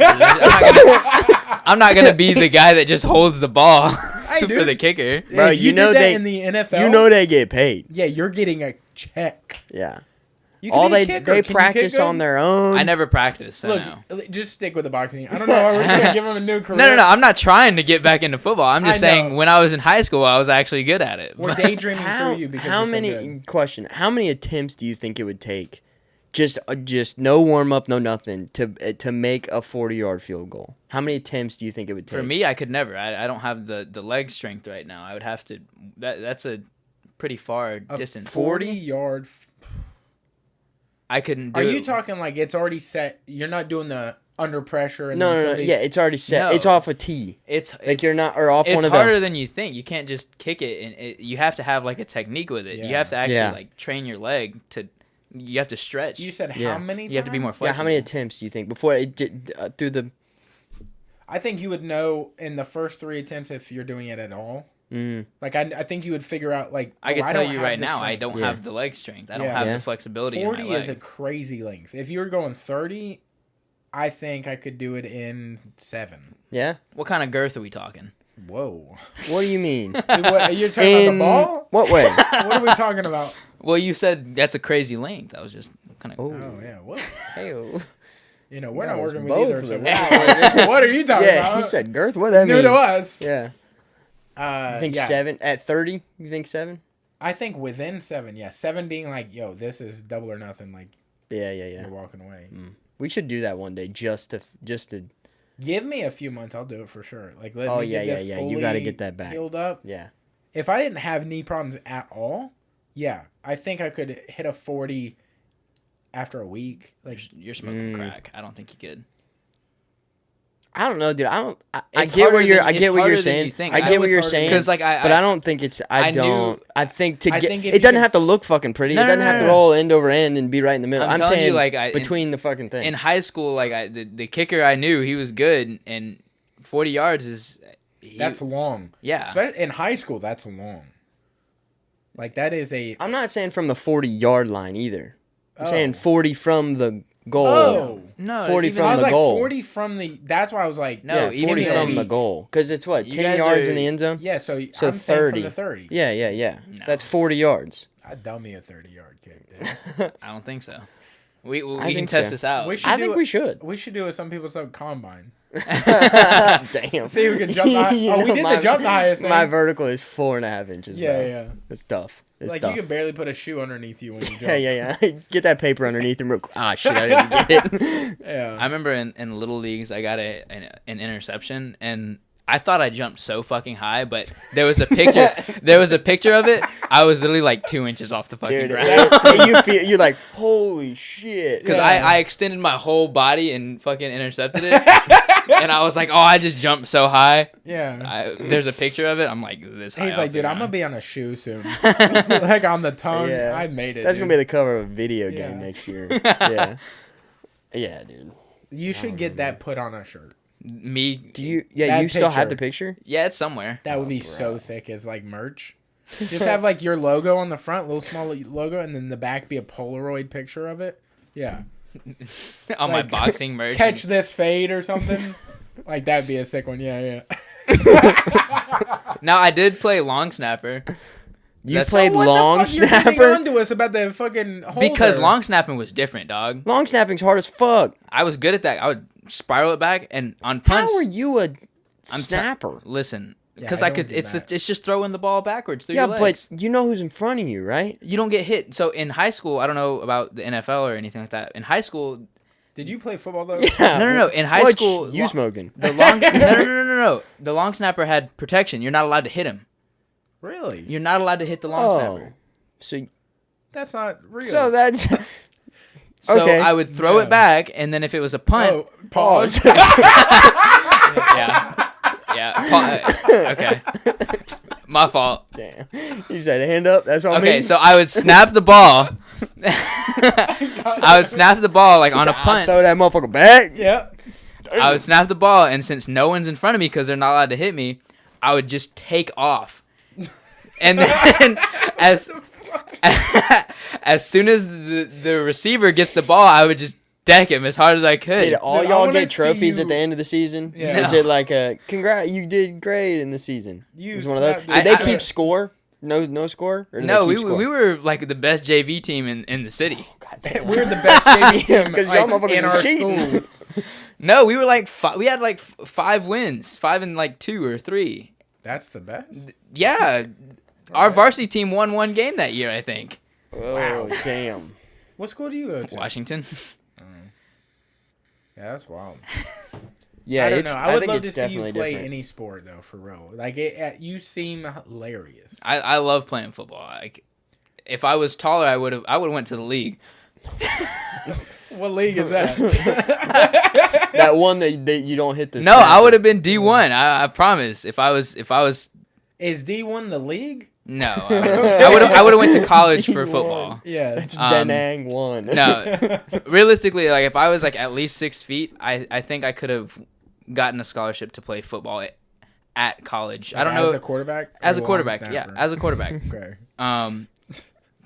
I'm not gonna be the guy that just holds the ball for dude. the kicker. Bro, If you know did that they- in the NFL. You know they get paid. Yeah, you're getting a check. Yeah. You can All be a they kicker. they Can you practice kick on good? their own. I never practiced. I Look, know. just stick with the boxing. I don't know why we're just gonna give him a new career. No. I'm not trying to get back into football. I'm just I know. saying when I was in high school, I was actually good at it. We're daydreaming How, through you because how you're so many good. question? How many attempts do you think it would take, just no warm up, no nothing, to make a 40-yard field goal? How many attempts do you think it would take? For me, I could never. I don't have the leg strength right now. I would have to. That's a pretty far A distance. 40-yard. I couldn't do Are it. you talking like it's already set? You're not doing the under pressure and No, then no, no. somebody's- Yeah, it's already set. No. It's off a tee. It's Like you're not, or off It's one of harder the. than you think. You can't just kick it, and you have to have like a technique with it. You Yeah. have to actually Yeah. like train your leg to. You have to stretch. You said Yeah. how many? You have to be more times? Yeah, how many flexible. attempts do you think before it through the? I think you would know in the first 3 attempts if you're doing it at all. Like I think you would figure out like I can I tell don't you have right the now, I strength. don't have the leg strength. I don't Yeah. have the flexibility. 40 in my leg. is a crazy length. If you were going 30, I think I could do it in 7. Yeah. What kind of girth are we talking? Whoa. What do you mean? You're talking about the ball? What way? What are we talking about? Well, you said that's a crazy length. I was just kind of. Oh yeah. Whoa. Hey. We're That not was working with both either. of So them. what are you talking Yeah, about? you said girth. What that New mean? to us. Yeah. You think 7 at 30? You think 7? I think within 7. Yeah, 7 being like, yo, this is double or nothing. Like, Yeah. you're walking away. We should do that one day just to. Give me a few months, I'll do it for sure. Like, let Oh me yeah, get this yeah. fully You got to get that back. healed up. Yeah. If I didn't have knee problems at all, yeah, I think I could hit a 40 after a week. Like, You're smoking crack. I don't think you could. I don't know, dude. I It's get what harder you're. than- I it's get what harder you're than saying. you think. I I get know what it's you're harder saying. Because like But I don't think it's. I knew- don't. I think to I get. think if It you doesn't could- have to look fucking pretty. No, It doesn't no, have no, to no. roll end over end and be right in the middle. I'm I'm telling saying you, like, between the fucking thing. in high school, like the kicker I knew, he was good, and 40 yards is. that's long. Yeah. In high school, that's long. Like, that is a... I'm not saying from the 40-yard line either. I'm Oh. saying 40 from the goal. Oh. No, 40 even- from I was the like goal. 40 from the... That's why I was like... No, Yeah, even 40 then, from the goal. Because it's what, You 10 guys yards are- in the end zone? Yeah, so So I'm saying 30. from the 30. Yeah. No. That's 40 yards. I'd dumb me a 30-yard kick, dude. I don't think so. We I can think test so. this out. We should I do think it- we should. We should do what some people say Combine. Damn. See who can jump the high- You Oh, we know, did my- the jump the highest thing. My vertical is 4.5 inches. Yeah, bro. yeah. It's tough. It's Like, tough. you can barely put a shoe underneath you when you jump. Yeah. Get that paper underneath him real quick. Ah, shit, I didn't get it. Yeah. I remember in little leagues, I got an interception, and I thought I jumped so fucking high, but there was a picture. There was a picture of it. I was literally like 2 inches off the fucking Dude, ground. you're like, holy shit. Because Yeah. I extended my whole body and fucking intercepted it. And I was like, oh, I just jumped so high. Yeah. There's a picture of it. I'm like, this high. He's off like, the dude, I'm ground. going to be on a shoe soon. Like, on the tongue. Yeah. I made it. That's dude. going to be the cover of a video Yeah. game next year. Yeah. Yeah, dude. You should get that put on a shirt. Me. Do you? Yeah, That you still have picture. the picture? Yeah, it's somewhere. That would be so sick as, like, merch. Just have, like, your logo on the front, little small logo, and then the back be a Polaroid picture of it. Yeah. On my Like, boxing merch. Catch this fade or something. Like, that'd be a sick one. Yeah. Now, I did play long snapper. You That's- played What long the fuck you're getting snapper? onto us about the fucking holder? Because long snapping was different, dog. Long snapping's hard as fuck. I was good at that. I would spiral it back, and on punts. How are you a t- snapper? Listen, Yeah, because I I don't could. do It's that. it's just throwing the ball backwards through Yeah, your legs. but you know who's in front of you, right? You don't get hit. So in high school, I don't know about the NFL or anything like that. In high school, Did you play football, though? Yeah. no. In high What, school, you smoking? the long no. The long snapper had protection. You're not allowed to hit him. Really? You're not allowed to hit the long Oh, snapper. That's not real. so that's So okay. I would throw Yeah. it back, and then if it was a punt, Oh, pause. okay, my fault. Damn. You said hand up. That's all. Okay, so I would snap the ball. I would snap the ball like on a punt. Throw that motherfucker back. Yeah. I would snap the ball, and since no one's in front of me because they're not allowed to hit me, I would just take off. And then as soon as the receiver gets the ball, I would just deck him as hard as I could. Did all Dude, I y'all wanna get trophies see at the you- end of the season? Yeah. Is No. it like a congrats? You did great in the season. You It was one of those. snapped- Did they I- keep score? No score. Or did No, they we keep score? were like the best JV team in the city. We're the best JV team 'Cause y'all like, motherfuckers in was our cheating. school. No, we were like we had like 5 wins, 5 and like 2 or 3. That's the best. Yeah, our varsity team won 1 game that year, I think. Oh Wow. damn! What school do you go to? Washington. Yeah, that's wild. Yeah, I don't it's. know. I would think love it's to see you definitely play different. any sport though, for real. Like you seem hilarious. I love playing football. Like, if I was taller, I would have went to the league. What league is that? That one that you don't hit the. No, I would have been D1. I promise. If I was Is D1 the league? no, I would have went to college for D1. football. Yes. It's Um, Danang one. No, realistically, like if I was like at least 6 feet, I think I could have gotten a scholarship to play football at college. Like I don't know. As a quarterback? As Or a quarterback, long yeah, snapper? as a quarterback. Okay.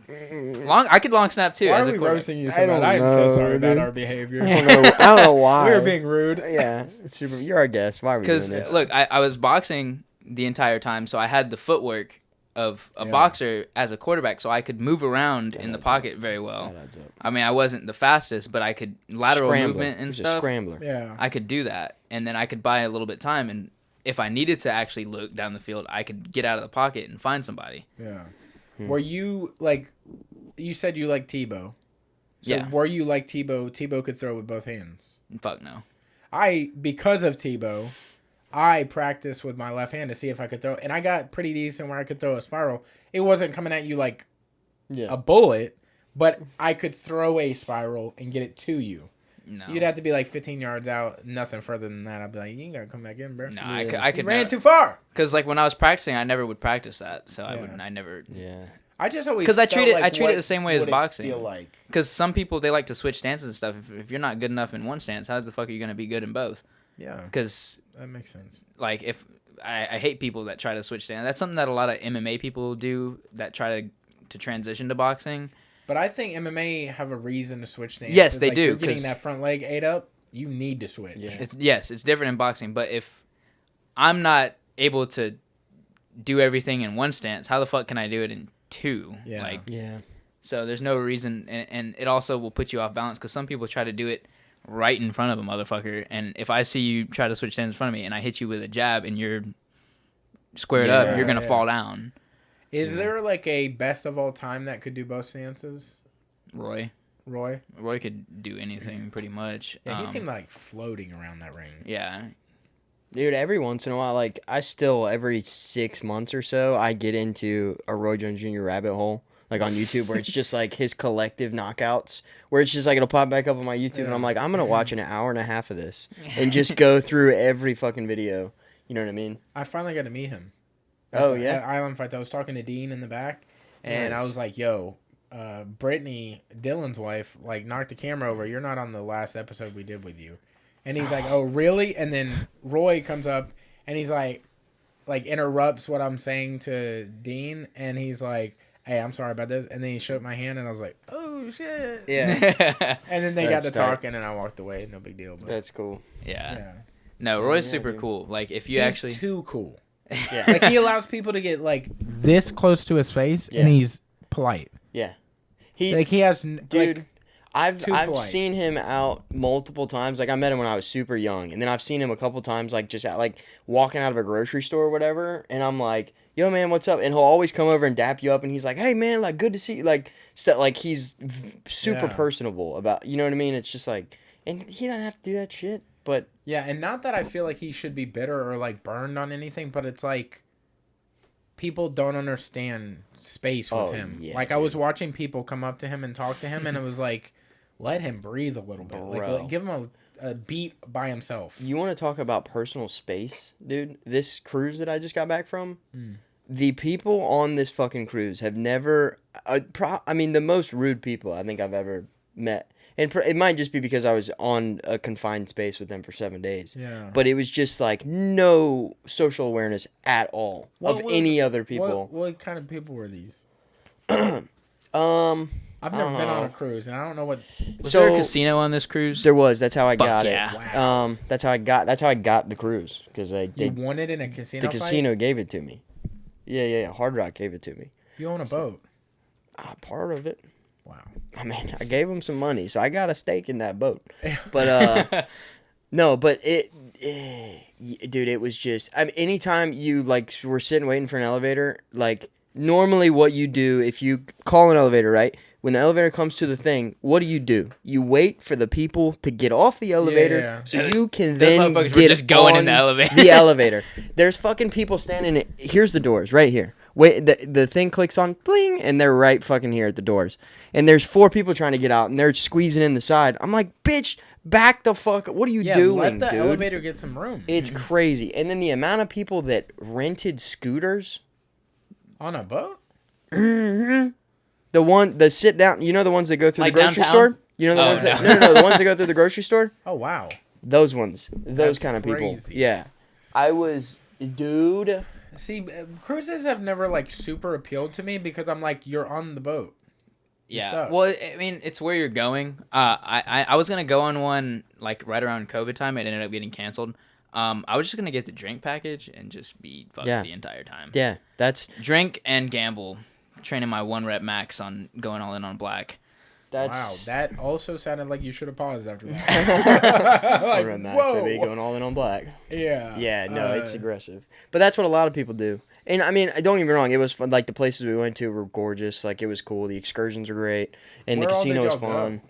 I could long snap too. Why as are a we quarterback. roasting you so I don't bad? I am so know, sorry about dude. our behavior. I don't know why. We were being rude. Yeah, it's super. You're our guest. Why are we doing Because this? look, I was boxing the entire time, so I had the footwork of a boxer as a quarterback, so I could move around in the pocket very well. That adds up. I mean, I wasn't the fastest, but I could lateral movement and He's a stuff. scrambler. Yeah. I could do that, and then I could buy a little bit of time, and if I needed to actually look down the field, I could get out of the pocket and find somebody. Yeah. Were you like? You said you like Tebow. So Yeah. were you like Tebow? Tebow could throw with both hands. Fuck no. Because of Tebow, I practiced with my left hand to see if I could throw, and I got pretty decent where I could throw a spiral. It wasn't coming at you like a bullet, but I could throw a spiral and get it to you. No. You'd have to be like 15 yards out, nothing further than that. I'd be like, you ain't gotta come back in, bro. No, Yeah. I You could ran too far. Because like when I was practicing, I never would practice that, so Yeah. I never. Yeah. I just always 'Cause I felt treat it- like I treat it what the same way as would it boxing. Feel like Because some people they like to switch stances and stuff. If you're not good enough in one stance, how the fuck are you gonna be good in both? yeah, Because that makes sense. like if I hate people that try to switch stances. That's something that a lot of MMA people do that try to transition to boxing. But I think MMA have a reason to switch stances. Yes, they Like, do, You're getting 'cause- that front leg ate up. You need to switch. Yeah. It's different in boxing. But if I'm not able to do everything in one stance, how the fuck can I do it in two? Yeah. Like Yeah. so, there's no reason, and it also will put you off balance because some people try to do it right in front of a motherfucker. And if I see you try to switch stances in front of me and I hit you with a jab and you're squared up, you're gonna fall down. Is there like a best of all time that could do both stances? Roy could do anything pretty much. Yeah, he seemed like floating around that ring. Yeah, Dude, every once in a while, like, I still, every 6 months or so, I get into a Roy Jones Jr. rabbit hole, like, on YouTube, where it's just, like, his collective knockouts, where it's just, like, it'll pop back up on my YouTube, and I'm like, I'm going to watch an hour and a half of this, and just go through every fucking video. You know what I mean? I finally got to meet him. Oh, At yeah? Island Fights. I was talking to Dean in the back, and I Nice. was like, yo, Brittany, Dylan's wife, like, knocked the camera over. You're not on the last episode we did with you. And he's like, oh, really? And then Roy comes up, and he's like interrupts what I'm saying to Dean, and he's like, hey, I'm sorry about this. And then he shook my hand, and I was like, oh, shit. Yeah. And then they got That's to tight. talking, and I walked away. No big deal. But That's cool. yeah. yeah. No, Roy's Yeah, super dude. cool. Like if you He's actually, too cool. Yeah. Like, he allows people to get, like, this close to his face, Yeah. and he's polite. Yeah. He's, Like, he has, dude, like, I've too polite. seen him out multiple times. Like, I met him when I was super young, and then I've seen him a couple times, like, just out, like, walking out of a grocery store or whatever, and I'm like, yo, man, what's up? And he'll always come over and dap you up, and he's like, hey, man, like, good to see you. Like, like he's super Yeah. personable about, you know what I mean? It's just like, and he doesn't have to do that shit, but yeah, and not that I feel like he should be bitter or, like, burned on anything, but it's like people don't understand space with Oh, him. yeah, Like, I was watching people come up to him and talk to him, and it was like, let him breathe a little bit. Like, Bro. give him a beat by himself. you want to talk about personal space, dude? This cruise that I just got back from, the people on this fucking cruise have never, I mean, the most rude people I think I've ever met. And it might just be because I was on a confined space with them for 7 days. Yeah. But it was just like no social awareness at all of any other people. What kind of people were these? Um, I've I never don't been on know. a cruise, and I don't know what. was so there a casino on this cruise? there was. That's how I Fuck got yeah. it. Wow. That's how I got the cruise because You won it in a casino the fight? casino gave it to me. Yeah. Hard Rock gave it to me. You own a boat. Part of it. Wow. I mean, I gave him some money, so I got a stake in that boat. But no, but dude, it was just. I mean, anytime you like were sitting waiting for an elevator, like normally what you do if you call an elevator, right? When the elevator comes to the thing, what do? You wait for the people to get off the elevator Yeah. so you can Those then motherfuckers were get just going in on the elevator. the elevator. There's fucking people standing. Here's the doors right here. Wait, the thing clicks on bling, and they're right fucking here at the doors. And there's 4 people trying to get out, and they're squeezing in the side. I'm like, bitch, back the fuck. What are you doing, let the dude? elevator get some room. It's crazy. And then the amount of people that rented scooters. On a boat? The sit down, you know the ones that go through Like the grocery downtown? store? You know the Oh, ones that no. no, the ones that go through the grocery store? Oh, wow. Those ones. Those That's kind of people. crazy. Yeah. I was Dude. See, cruises have never like super appealed to me because I'm like, you're on the boat. Yeah. Well, I mean, it's where you're going. I was gonna go on one like right around COVID time. It ended up getting canceled. I was just gonna get the drink package and just be fucked the entire time. Yeah, that's drink and gamble. Training my 1 rep max on going all in on black. Wow, that also sounded like you should have paused after that. Like, whoa, baby, going all in on black. Yeah. Yeah, no, it's aggressive. But that's what a lot of people do. And I mean, don't get me wrong, it was fun. Like the places we went to were gorgeous. Like it was cool. The excursions were great, and the casino was fun.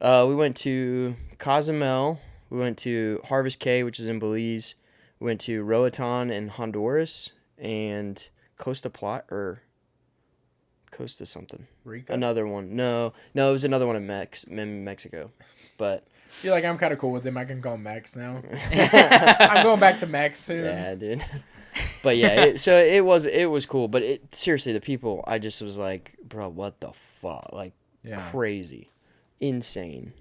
We went to Cozumel. We went to Harvest Caye, which is in Belize. We went to Roatan in Honduras and Costa Plata or Costa something. Rica? Another one. No, it was another one in Mexico. But you're like, I'm kind of cool with them. I can call them Mex now. I'm going back to Mex soon. Yeah, dude. But yeah, it was cool. But seriously, the people, I just was like, bro, what the fuck? Like, crazy, insane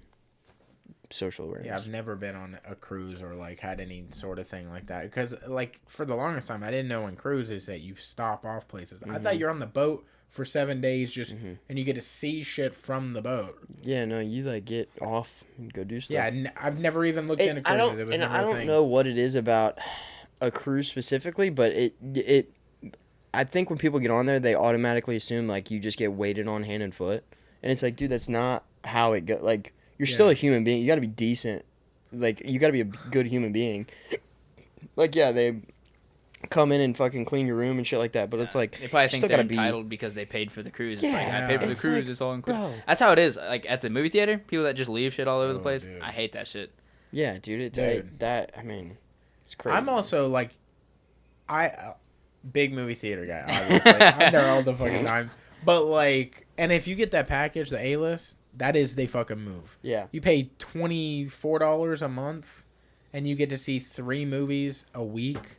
social awareness. Yeah, I've never been on a cruise or like had any sort of thing like that because like for the longest time I didn't know in cruises that you stop off places. I thought you're on the boat for 7 days just and you get to see shit from the boat. Yeah, no, you like get off and go do stuff. Yeah, I've never even looked into cruises. I don't know what it is about a cruise specifically, but it I think when people get on there, they automatically assume like you just get weighted on hand and foot, and it's like, dude, that's not how it goes. Like, you're still a human being. You got to be decent. Like, you got to be a good human being. Like, yeah, they come in and fucking clean your room and shit like that, but it's like, they probably think they're entitled because they paid for the cruise. It's like, I paid for the cruise, like, it's all included. Bro. That's how it is. Like, at the movie theater, people that just leave shit all over the place, dude. I hate that shit. Yeah, dude, I mean, it's crazy. I'm also, like, big movie theater guy, obviously. I'm there all the fucking time. But, like, and if you get that package, the A-list, that is they fucking move. Yeah. You pay $24 a month, and you get to see 3 movies a week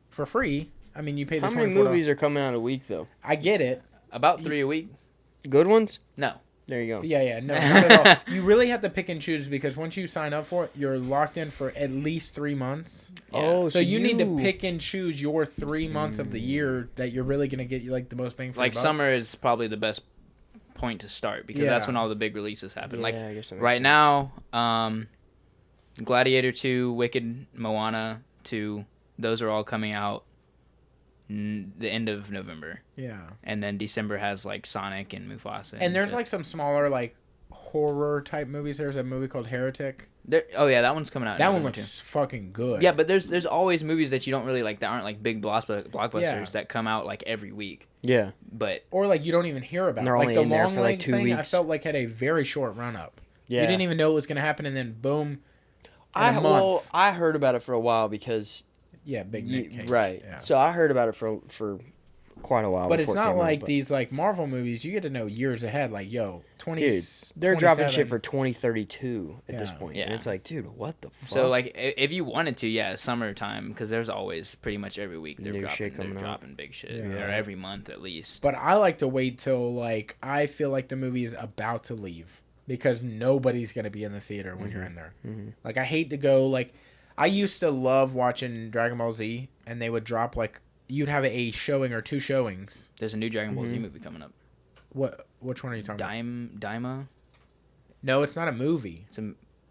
for free. I mean, you pay the $24. How many movies are coming out a week, though? I get it. About 3 a week. Good ones? No. There you go. Yeah, no, not at all. You really have to pick and choose because once you sign up for it, you're locked in for at least 3 months. Yeah. Oh, so you need to pick and choose your 3 months of the year that you're really going to get you like the most bang for your buck. Like summer is probably the best point to start because that's when all the big releases happen. Yeah, like I guess that makes right sense. now, Gladiator 2, Wicked, Moana 2, those are all coming out the end of November. Yeah. And then December has like Sonic and Mufasa. And there's like some smaller like horror type movies. There's a movie called Heretic. Oh yeah, that one's coming out. That one looks fucking good. Yeah, but there's always movies that you don't really like that aren't like big blockbusters that come out like every week. Yeah. But or like you don't even hear about. They're like only the in there Long for like Legs 2 thing, weeks. I felt like had a very short run up. Yeah. You didn't even know it was gonna happen, and then boom. I heard about it for a while because. Yeah, Big Nick Cage. Right. Yeah. So I heard about it for quite a while. But it's not like out, these like Marvel movies. You get to know years ahead. Like, yo, 20. Dude, they're dropping shit for 2032 at this point. Yeah. And it's like, dude, what the fuck? So like, if you wanted to, summertime, because there's always pretty much every week they're dropping big shit, or every month at least. But I like to wait till like I feel like the movie is about to leave because nobody's gonna be in the theater when you're in there. Mm-hmm. Like, I hate to go. Like, I used to love watching Dragon Ball Z, and they would drop like you'd have a showing or 2 showings. There's a new Dragon Ball Z movie coming up. Which one are you talking about? Daima? No, it's not a movie.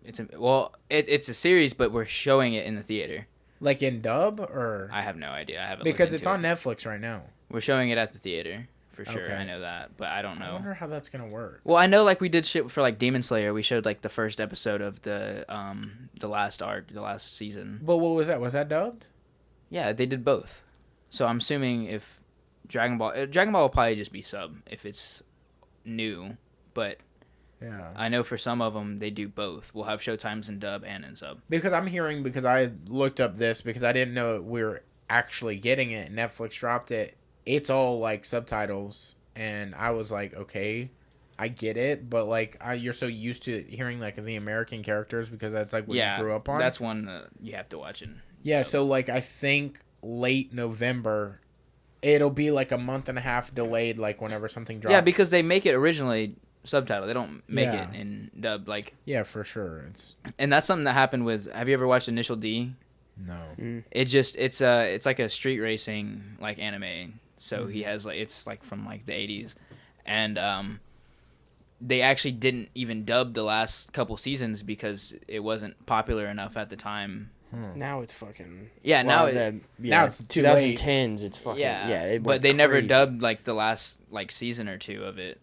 It's a series, but we're showing it in the theater. Like in dub or? I have no idea. I haven't because it's on Netflix right now. We're showing it at the theater for sure. Okay. I know that, but I don't know. I wonder how that's gonna work. Well, I know like we did shit for like Demon Slayer. We showed like the first episode of the last arc, the last season. But what was that? Was that dubbed? Yeah, they did both. So I'm assuming if Dragon Ball will probably just be sub if it's new, but yeah, I know for some of them they do both. We'll have showtimes in dub and in sub. Because I looked up this because I didn't know we were actually getting it. Netflix dropped it. It's all like subtitles, and I was like, okay, I get it, but like you're so used to hearing like the American characters because that's like what you grew up on. That's one you have to watch in. Yeah, so like I think late November, it'll be like a month and a half delayed, like whenever something drops. Yeah, because they make it originally subtitled. They don't make it in dub. Like yeah, for sure. And that's something that happened with. Have you ever watched Initial D? No. It's like a street racing like anime. So he has like it's like from like the 80s, and they actually didn't even dub the last couple seasons because it wasn't popular enough at the time. Now it's fucking now now it's too 2010s. It's fucking but they never dubbed like the last like season or two of it,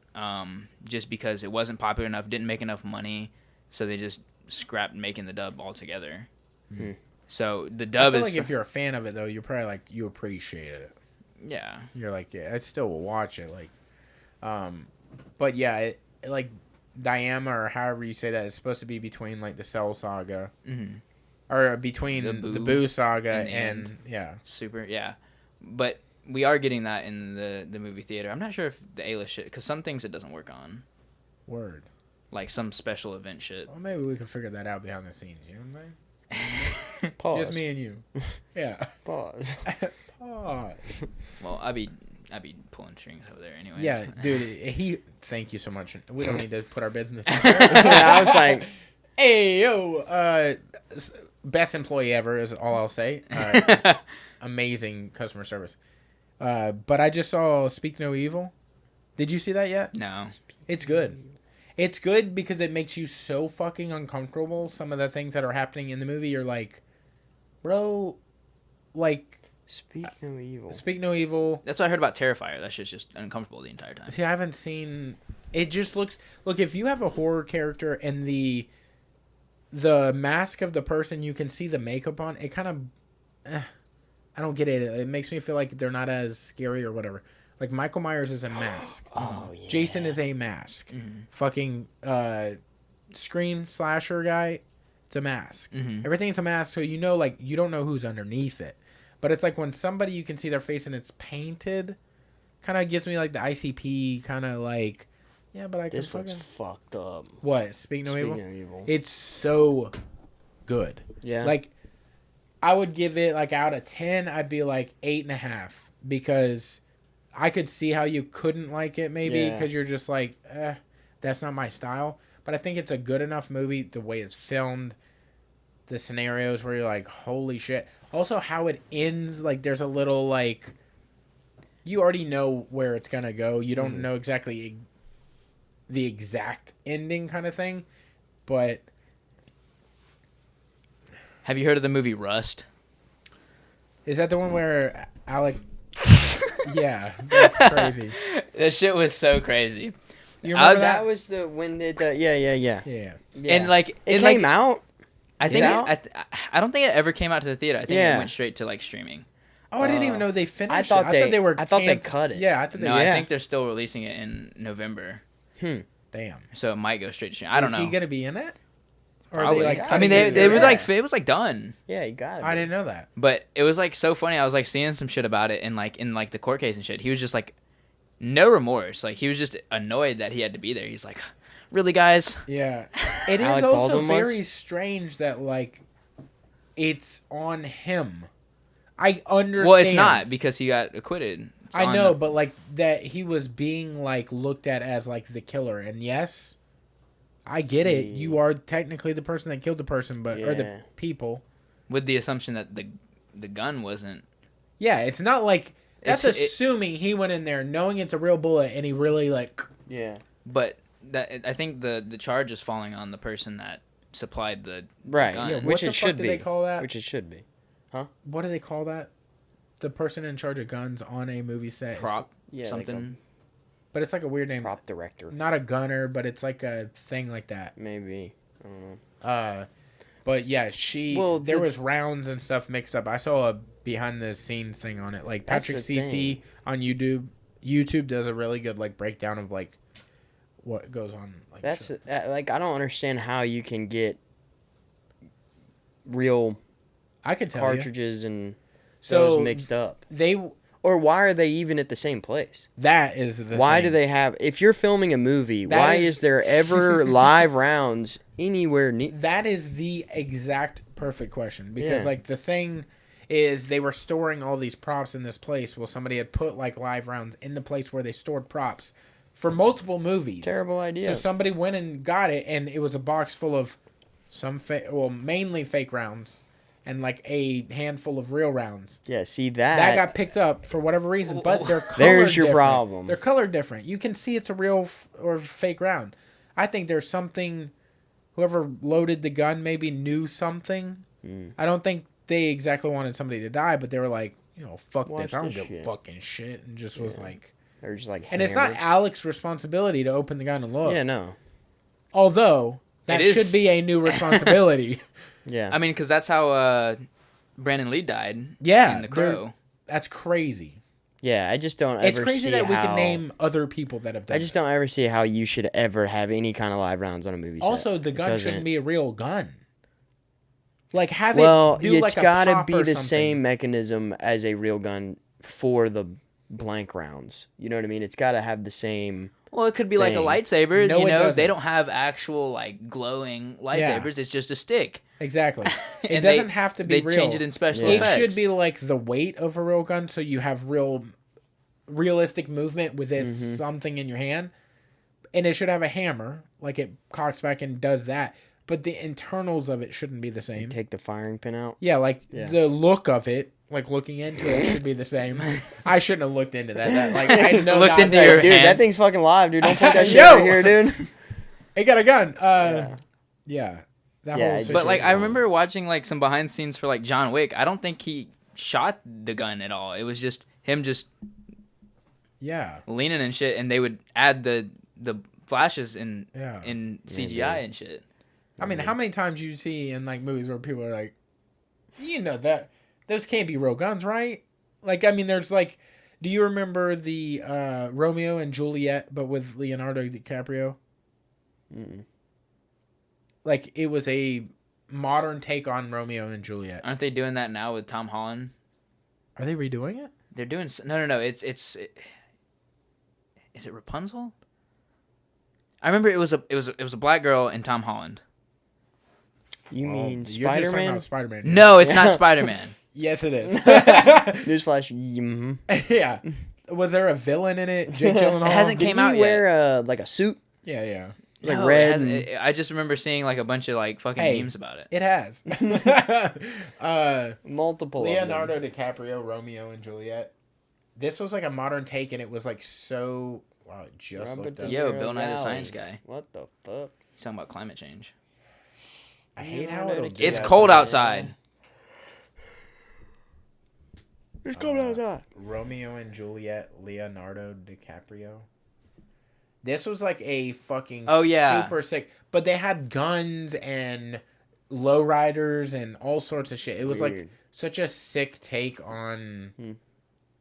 just because it wasn't popular enough, didn't make enough money, so they just scrapped making the dub altogether. So the dub I feel is like if you're a fan of it though, you're probably like you appreciate it. Yeah, you're like I still will watch it like, but yeah, it like Diama or however you say that is supposed to be between like the Cell Saga. Or between the Boo saga and Super, but we are getting that in the movie theater. I'm not sure if the A-list shit, because some things it doesn't work on. Word. Like some special event shit. Well, maybe we can figure that out behind the scenes. You know what I mean? Pause. Just me and you. Yeah. Pause. Pause. Well, I'd be pulling strings over there anyway. Yeah, dude. Thank you so much. We don't need to put our business out Yeah, I was like, hey, yo, best employee ever is all I'll say. Amazing customer service. But I just saw Speak No Evil. Did you see that yet? No. It's good. It's good because it makes you so fucking uncomfortable. Some of the things that are happening in the movie, you're like, bro, like... Speak No Evil. Speak No Evil. That's what I heard about Terrifier. That shit's just uncomfortable the entire time. See, I haven't seen... It just looks... Look, if you have a horror character and the mask of the person, you can see the makeup on, it kind of... I don't get it. It makes me feel like they're not as scary or whatever. Like, Michael Myers is a mask. Oh, yeah. Jason is a mask. Fucking Scream slasher guy, it's a mask. Everything's a mask, so you know, like, you don't know who's underneath it. But it's like when somebody, you can see their face and it's painted, kind of gives me, like, the ICP kind of, like... Yeah, but I can This looks fucked up. What? Speak No Evil? No Evil. It's so good. Yeah. Like, I would give it, like, out of 10, I'd be, like, 8.5. Because I could see how you couldn't like it, maybe. Because you're just like, that's not my style. But I think it's a good enough movie. The way it's filmed. The scenarios where you're like, holy shit. Also, how it ends. Like, there's a little, like... You already know where it's going to go. You don't know exactly... the exact ending kind of thing, but have you heard of the movie Rust? Is that the one where Alec? Yeah, that's crazy. That shit was so crazy. You remember that was the when it Yeah. And like it came out. I think I don't think it ever came out to the theater. I think it went straight to like streaming. Oh, I didn't even know they finished. I thought they cut it. Yeah, I thought they. No, I think they're still releasing it in November. Damn. So it might go straight to streaming. I don't know. Is he gonna be in it? Or Probably. Are they, like, I mean, they were like it was like done. Yeah, you got it. I didn't know that. But it was like so funny. I was like seeing some shit about it and like in like the court case and shit. He was just like no remorse. Like he was just annoyed that he had to be there. He's like, really, guys? Yeah. It is Alec also Baldwin very strange that like it's on him. I understand. Well, it's not because he got acquitted. I know, but like that he was being like looked at as like the killer, and yes, I get it. You are technically the person that killed the person, but or the people. With the assumption that the gun wasn't. Yeah, it's not like that's assuming he went in there knowing it's a real bullet, and he really like. Yeah. But that I think the charge is falling on the person that supplied the gun. Yeah, which it should be. They call that? Which it should be. Huh? What do they call that? The person in charge of guns on a movie set. Prop. Something. But it's like a weird name. Prop director. Not a gunner, but it's like a thing like that. Maybe. I don't know. But yeah, there was rounds and stuff mixed up. I saw a behind the scenes thing on it. Like Patrick CC on YouTube. YouTube does a really good like breakdown of like what goes on. Like that's like I don't understand how you can get real. I could tell cartridges and those mixed up. Or why are they even at the same place? That is the why thing. do they have... If you're filming a movie, why is there ever live rounds anywhere near... That is the exact perfect question. Because, like, the thing is they were storing all these props in this place. Well, somebody had put, like, live rounds in the place where they stored props for multiple movies. Terrible idea. So somebody went and got it, and it was a box full of mainly fake rounds. and like a handful of real rounds. Yeah, see that. That got picked up for whatever reason, but they're colored There's your different. problem. They're colored different. You can see it's a real or fake round. I think there's something. Whoever loaded the gun maybe knew something. I don't think they exactly wanted somebody to die, but they were like, fuck this. I don't give a fucking shit, and just was like. They're just like. And it's not Alex's responsibility to open the gun and look. Yeah, no. Although that should be a new responsibility. Yeah. I mean, because that's how Brandon Lee died. Yeah, in The Crow. That's crazy. Yeah, I just don't ever see It's crazy that we can name other people that have done I just don't ever see how you should ever have any kind of live rounds on a movie set. Also, the gun shouldn't be a real gun. Like, have it's got to pop be or the something. same mechanism as a real gun for the blank rounds. You know what I mean? It's got to have the same... Well, it could be like a lightsaber. No, it doesn't. They don't have actual like glowing lightsabers. It's just a stick. Exactly. It doesn't have to be they real. Change it in special It effects. should be like the weight of a real gun, so you have realistic movement with this something in your hand, and it should have a hammer, like it cocks back and does that. But the internals of it shouldn't be the same. Take the firing pin out. Yeah, the look of it, like looking into it, should be the same. I shouldn't have looked into that. Like I know Looked into your Dude, hand. that thing's fucking live, dude. Don't put that shit Yo! over here, dude. It got a gun. Yeah. That Yeah, whole it's But like situation. I remember watching like some behind the scenes for like John Wick. I don't think he shot the gun at all. It was just him just leaning and shit, and they would add the flashes in CGI and shit. I mean, how many times you see in like movies where people are like, that those can't be real guns, right? Like, I mean, there's like, do you remember the Romeo and Juliet, but with Leonardo DiCaprio? Mm-mm. Like, it was a modern take on Romeo and Juliet. Aren't they doing that now with Tom Holland? Are they redoing it? They're doing no. It's is it Rapunzel? I remember it was a black girl and Tom Holland. You mean You're just talking Spider-Man? about Spider-Man. No, it's not Spider-Man. Yes, it is. Newsflash. Yeah. Was there a villain in it? Jake Gyllenhaal? It hasn't Did came he out wear like a suit? Yeah. Like No, red. I just remember seeing like a bunch of like fucking memes about it. It has. Multiple. Leonardo DiCaprio, Romeo and Juliet. This was like a modern take, and it was like so. Wow, it just looked up. Yo, Bill Nye the Science Guy. What the fuck? He's talking about climate change. I hate how It's cold outside. It's cold outside. Romeo and Juliet, Leonardo DiCaprio. This was like a fucking super sick. But they had guns and lowriders and all sorts of shit. It was like such a sick take on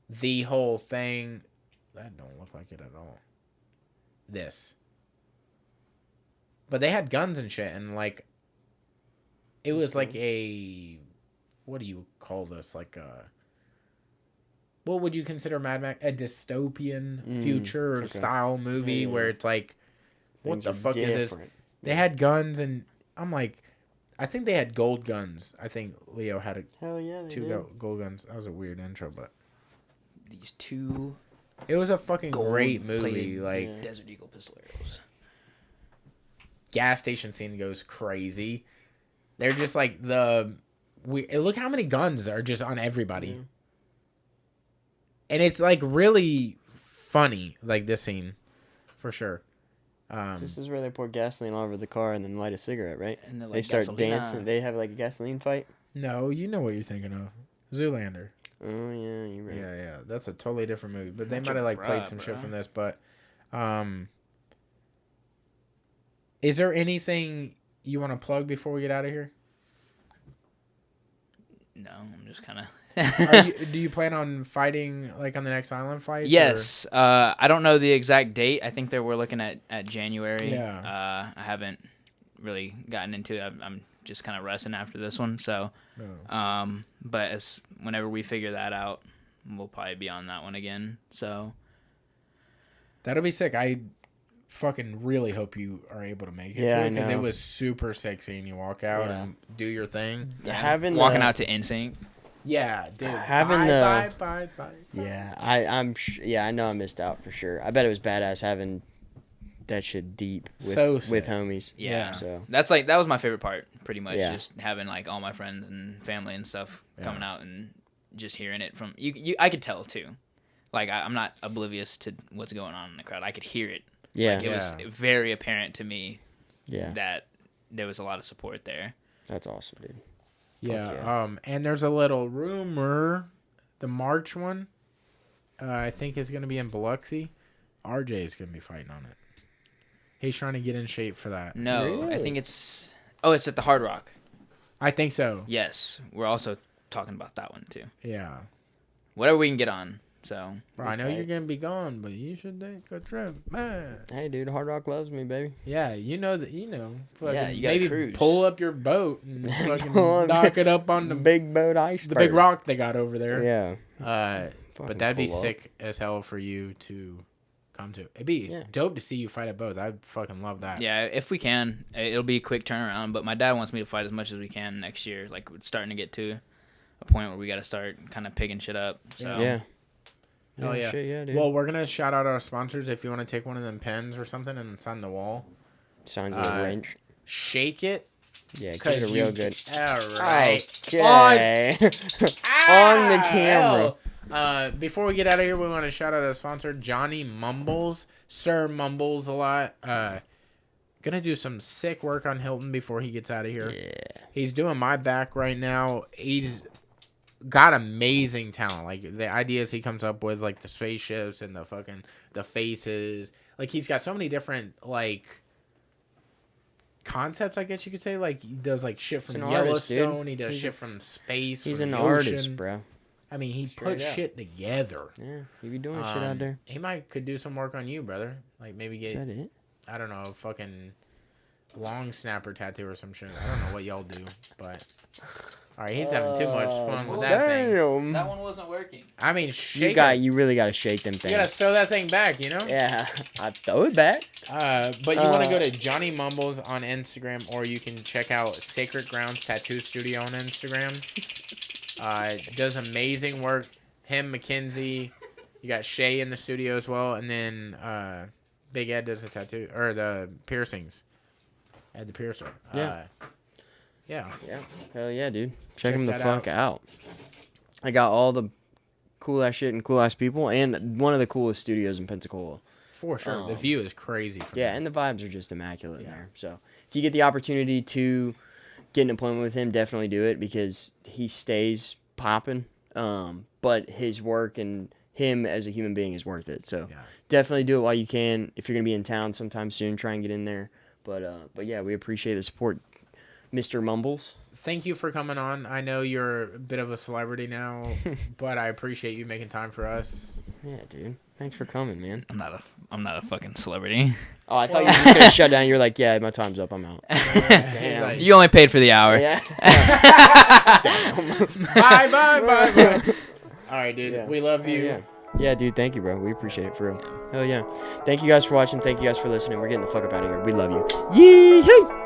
the whole thing. That don't look like it at all. This. But they had guns and shit, and like it was like a, what do you call this? Like a, what would you consider Mad Max? A dystopian future style movie where it's like, what the fuck is this? They had guns, and I'm like, I think they had gold guns. I think Leo had two gold guns. That was a weird intro, but These two. It was a fucking great movie. Like Desert Eagle pistol arrows. Gas station scene goes crazy. They're just like look how many guns are just on everybody. And it's like really funny, like this scene, for sure. This is where they pour gasoline all over the car and then light a cigarette, right? And they start dancing. They have like a gasoline fight. No, you know what you're thinking of. Zoolander. Oh yeah, you're right. Yeah. That's a totally different movie. But they might have like played some shit from this. But is there anything you want to plug before we get out of here? No, I'm just kind of. Do you plan on fighting like on the next island fight? Yes. I don't know the exact date. I think that we're looking at January. Yeah. I haven't really gotten into it. I'm just kind of resting after this one. So, but whenever we figure that out, we'll probably be on that one again. So that'll be sick. I fucking really hope you are able to make it to it because it was super sick seeing you walk out and do your thing. Yeah, walking out to NSYNC. Yeah, dude. Bye. Yeah, I know I missed out for sure. I bet it was badass having that shit deep with homies. Yeah. So that was my favorite part, pretty much. Yeah. Just having like all my friends and family and stuff coming out and just hearing it from you. I could tell too. Like I'm not oblivious to what's going on in the crowd. I could hear it. Yeah. Like, it was very apparent to me. Yeah. That there was a lot of support there. That's awesome, dude. Yeah. And there's a little rumor, the March one, I think is going to be in Biloxi. RJ is going to be fighting on it. He's trying to get in shape for that. No, Really? I think it's at the Hard Rock. I think so. Yes, we're also talking about that one too. Yeah. Whatever we can get on. So Bro, I know you're going to be gone, but you should take a trip, man. Hey, dude, Hard Rock loves me, baby. Yeah, you know that. You gotta maybe cruise. pull up your boat and fucking knock it up on the big boat iceberg. the big rock they got over there. Yeah. But that'd be pull up. sick as hell for you to come to. It'd be dope to see you fight at both. I'd fucking love that. yeah, if we can, it'll be a quick turnaround. But my dad wants me to fight as much as we can next year. Like it's starting to get to a point where we got to start kind of picking shit up. So Yeah. Hell yeah. Shit, yeah, dude. Well, we're gonna shout out our sponsors. If you want to take one of them pens or something and sign the wall, Signs with a wrench. shake it. Yeah, give it a real good. All right. Okay. On the camera. Before we get out of here, we want to shout out our sponsor, Johnny Mumbles. Sir Mumbles a lot. Gonna do some sick work on Hilton before he gets out of here. Yeah. He's doing my back right now. He's got amazing talent. Like the ideas he comes up with, like the spaceships and the faces. Like he's got so many different like concepts, I guess you could say. Like he does like shit from Yellowstone. Artist, he does shit from space. He's from an the artist, ocean. bro. I mean, he puts shit together. Yeah, he be doing shit out there. He could do some work on you, brother. Like maybe get, Is that it? I don't know, a fucking long snapper tattoo or some shit. I don't know what y'all do, but all right, he's having too much fun with that thing. Damn. that one wasn't working. I mean, shake it. You really got to shake them You things. gotta throw that thing back, you know. Yeah, I throw it back. But you want to go to Johnny Mumbles on Instagram, or you can check out Sacred Grounds Tattoo Studio on Instagram. Does amazing work. Him, Mackenzie. You got Shay in the studio as well, and then Big Ed does the tattoo or the piercings. Ed the piercer. Yeah. Yeah. Hell yeah, dude. Check him the that fuck out. I got all the cool ass shit and cool ass people, and one of the coolest studios in Pensacola. For sure. The view is crazy. Yeah, and the vibes are just immaculate there. So if you get the opportunity to get an appointment with him, definitely do it because he stays popping. But his work and him as a human being is worth it. So definitely do it while you can. If you're gonna be in town sometime soon, try and get in there. But yeah, we appreciate the support, Mr. Mumbles. Thank you for coming on. I know you're a bit of a celebrity now, but I appreciate you making time for us. Yeah, dude. Thanks for coming, man. I'm not a fucking celebrity. Oh, I thought you were just gonna shut down. You're like, yeah, my time's up. I'm out. Damn. Like, You only paid for the hour. Yeah. Damn. bye. All right, dude. Yeah. We love you. Yeah, dude. Thank you, bro. We appreciate it for real. Hell yeah. Thank you guys for watching. Thank you guys for listening. We're getting the fuck up out of here. We love you. Yee-hoo!